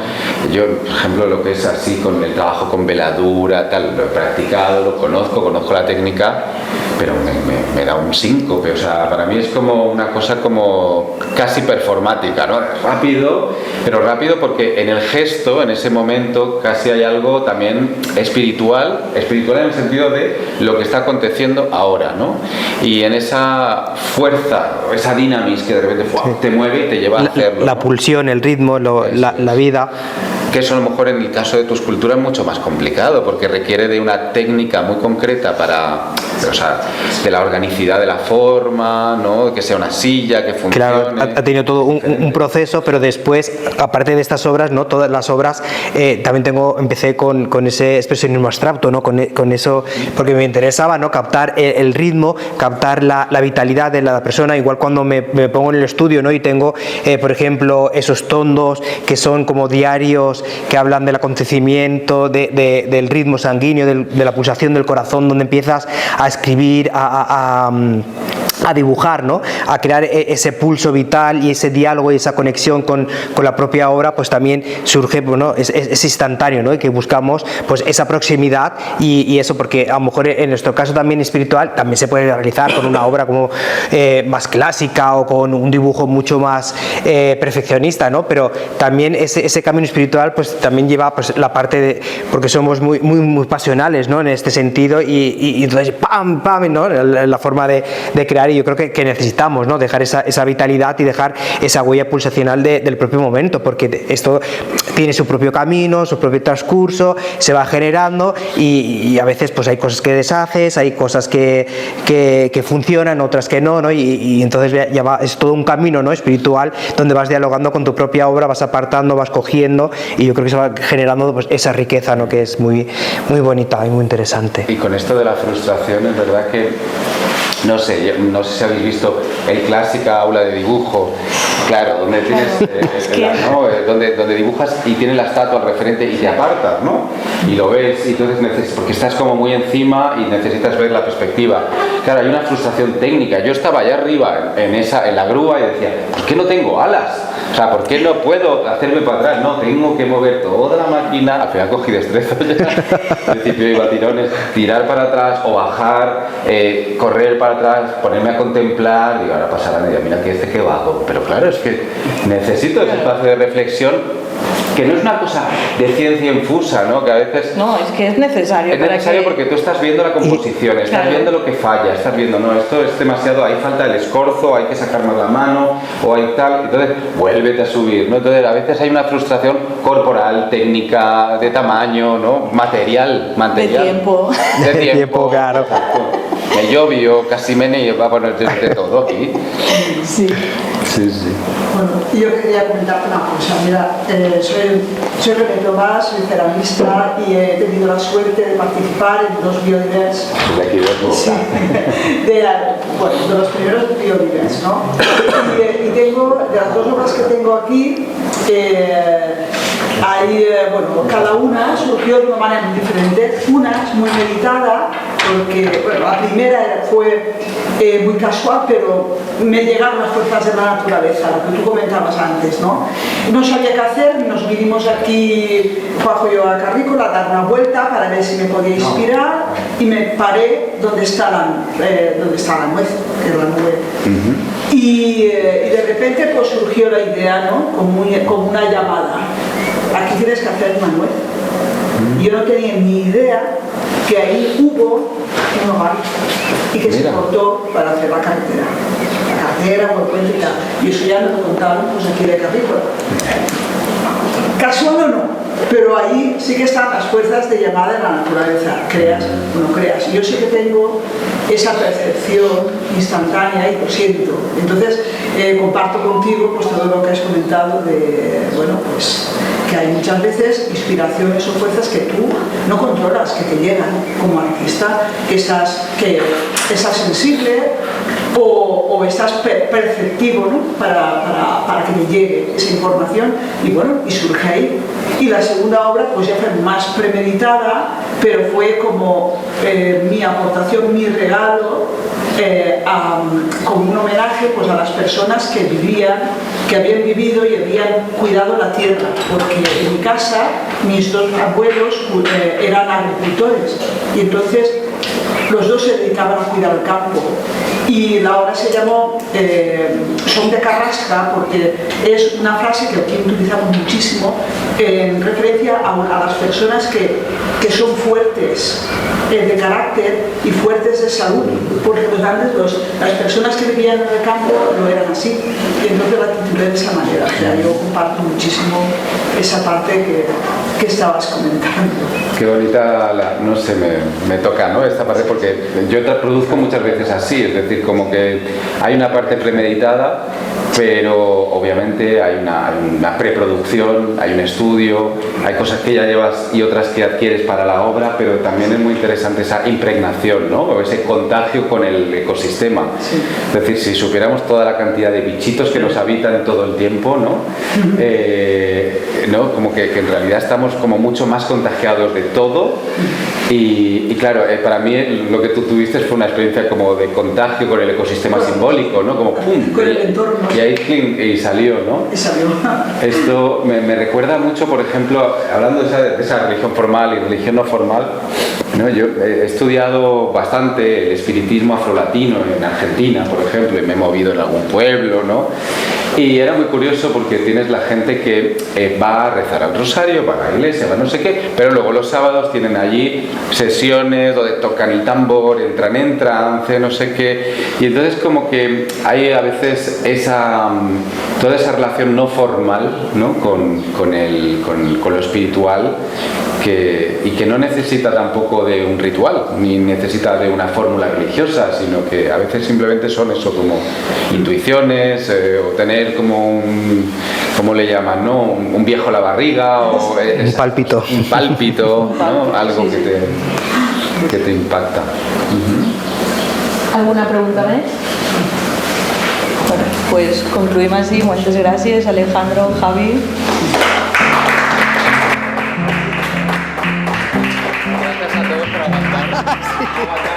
Yo, por ejemplo, lo que es así, con el trabajo con veladura, tal, lo he practicado, lo conozco la técnica, pero me da un síncope, o sea, para mí es como una cosa como casi performática, ¿no? Es rápido, pero rápido porque en el gesto, en ese momento, casi hay algo también espiritual en el sentido de lo que está aconteciendo ahora, ¿no? Y en esa fuerza, esa dinamis que de repente te mueve y te lleva a hacerlo. La pulsión, el ritmo, la vida. Que eso a lo mejor en el caso de tu escultura es mucho más complicado porque requiere de una técnica muy concreta o sea, de la organicidad de la forma, ¿no? Que sea una silla, que funcione. Claro, ha tenido todo un proceso, pero después, aparte de estas obras, ¿no? Todas las obras, también empecé con ese expresionismo abstracto, ¿no? Con eso, porque me interesaba, ¿no? Captar el ritmo, captar la vitalidad de la persona, igual cuando me pongo en el estudio, ¿no? Y tengo, por ejemplo, esos tondos que son como diarios que hablan del acontecimiento, del ritmo sanguíneo, de la pulsación del corazón, donde empiezas a escribir, a dibujar, ¿no? A crear ese pulso vital y ese diálogo y esa conexión con la propia obra, pues también surge, bueno, es instantáneo, ¿no? Y que buscamos pues esa proximidad y eso, porque a lo mejor en nuestro caso también espiritual también se puede realizar con una obra como más clásica o con un dibujo mucho más perfeccionista, ¿no? Pero también ese camino espiritual pues también lleva pues la parte de, porque somos muy pasionales, ¿no? En este sentido y entonces ¡pam! ¿No? La forma de crear, y yo creo que necesitamos, ¿no? Dejar esa vitalidad y dejar esa huella pulsacional del propio momento, porque esto tiene su propio camino, su propio transcurso, se va generando y a veces pues hay cosas que deshaces, hay cosas que funcionan, otras que no, y entonces ya va, es todo un camino, ¿no? Espiritual, donde vas dialogando con tu propia obra, vas apartando, vas cogiendo, y yo creo que se va generando pues esa riqueza, ¿no? Que es muy bonita y muy interesante. Y con esto de la frustración, es verdad que no sé si habéis visto el clásica aula de dibujo Claro, donde tienes donde dibujas y tienes la estatua al referente y te apartas, ¿no? Y lo ves y entonces porque estás como muy encima y necesitas ver la perspectiva. Claro, hay una frustración técnica. Yo estaba allá arriba en la grúa y decía, ¿por qué no tengo alas? O sea, ¿por qué no puedo hacerme para atrás? No, tengo que mover toda la máquina. Al final cogí destreza ya. Al principio iba a tirones, tirar para atrás o bajar, correr para atrás, ponerme a contemplar. Digo, ahora pasará media, mira que qué vago. Pero claro, es que necesito ese espacio de reflexión, que no es una cosa de ciencia infusa, ¿no? Que a veces... No, es que es necesario. Es necesario porque tú estás viendo la composición, estás claro, viendo lo que falla, estás viendo, no, esto es demasiado, ahí falta el escorzo, hay que sacar más la mano, o hay tal, entonces vuélvete a subir, ¿no? Entonces a veces hay una frustración corporal, técnica, de tamaño, ¿no? Material. De tiempo. De tiempo, claro. Exacto. Me llovió, casi me va a poner de todo aquí. Sí. Sí, sí. Bueno, yo quería comentarte una cosa. Mira, soy René Tomás, soy ceramista y he tenido la suerte de participar en 2 biodivers. Sí, de los primeros biodivers, ¿no? Y tengo, de las 2 obras que tengo aquí, cada una surgió de una manera muy diferente. Una es muy meditada, porque la primera fue muy casual, pero me llegaron las fuerzas de la naturaleza, lo que tú comentabas antes, ¿no? No sabía qué hacer, nos vinimos aquí, Juanjo y yo, a Carrícola, a dar una vuelta para ver si me podía inspirar, y me paré donde está la nuez, que es la nube. Y de repente pues surgió la idea, ¿no? Como una llamada. Aquí tienes que hacer una nuez. Yo no tenía ni idea que ahí hubo un hogar y que se cortó para hacer la carretera o el puente y tal. Y eso ya nos lo contaron pues aquí de Carrícola. Casual o no, pero ahí sí que están las fuerzas de llamada en la naturaleza, creas o no creas. Yo sí que tengo esa percepción instantánea y lo siento. Entonces comparto contigo pues todo lo que has comentado de, pues que hay muchas veces inspiraciones o fuerzas que tú no controlas, que te llegan como artista, que estás sensible o estás perceptivo, ¿no? para que te llegue esa información y surge ahí. Y la segunda obra pues ya fue más premeditada, pero fue como mi aportación, mi regalo, como un homenaje pues, a las personas que habían vivido y habían cuidado la tierra, porque en mi casa mis 2 abuelos eran agricultores y entonces los 2 se dedicaban a cuidar el campo. Y la obra se llamó Son de Carrasca porque es una frase que aquí utilizamos muchísimo en referencia a las personas que son fuertes de carácter y fuertes de salud, porque las personas que vivían en el campo no eran así, y entonces la titulé de esa manera. O sea, yo comparto muchísimo esa parte que estabas comentando. Qué bonita, no sé, me toca, ¿no? Esta parte, porque yo produzco muchas veces así, es decir, como que hay una parte premeditada, pero obviamente hay una preproducción, hay un estudio, hay cosas que ya llevas y otras que adquieres para la obra, pero también es muy interesante esa impregnación, ¿no? O ese contagio con el ecosistema. Sí. Es decir, si supiéramos toda la cantidad de bichitos que nos habitan todo el tiempo, ¿no? ¿No? Como que en realidad estamos como mucho más contagiados de todo y claro, para mí lo que tú tuviste fue una experiencia como de contagio con el ecosistema simbólico, ¿no? Como ¡pum! Con el entorno. Y ahí y salió, ¿no? Y salió. Esto me recuerda mucho, por ejemplo, hablando de esa religión formal y religión no formal, ¿no? Yo he estudiado bastante el espiritismo afrolatino en Argentina, por ejemplo, y me he movido en algún pueblo, ¿no? Y era muy curioso porque tienes la gente que va a rezar al rosario, va a la iglesia, va no sé qué, pero luego los sábados tienen allí sesiones donde tocan el tambor, entran en trance, no sé qué, y entonces como que hay a veces toda esa relación no formal, ¿no? con lo espiritual, y que no necesita tampoco de un ritual, ni necesita de una fórmula religiosa, sino que a veces simplemente son eso, como intuiciones, o tener como ¿cómo le llaman? ¿No? Un viejo a la barriga, o un pálpito. Un pálpito, ¿no? Algo que te impacta. ¿Alguna pregunta más? Bueno, pues concluïm així. Moltes gràcies, Alejandro, Javi. Gracias a todos por aguantar.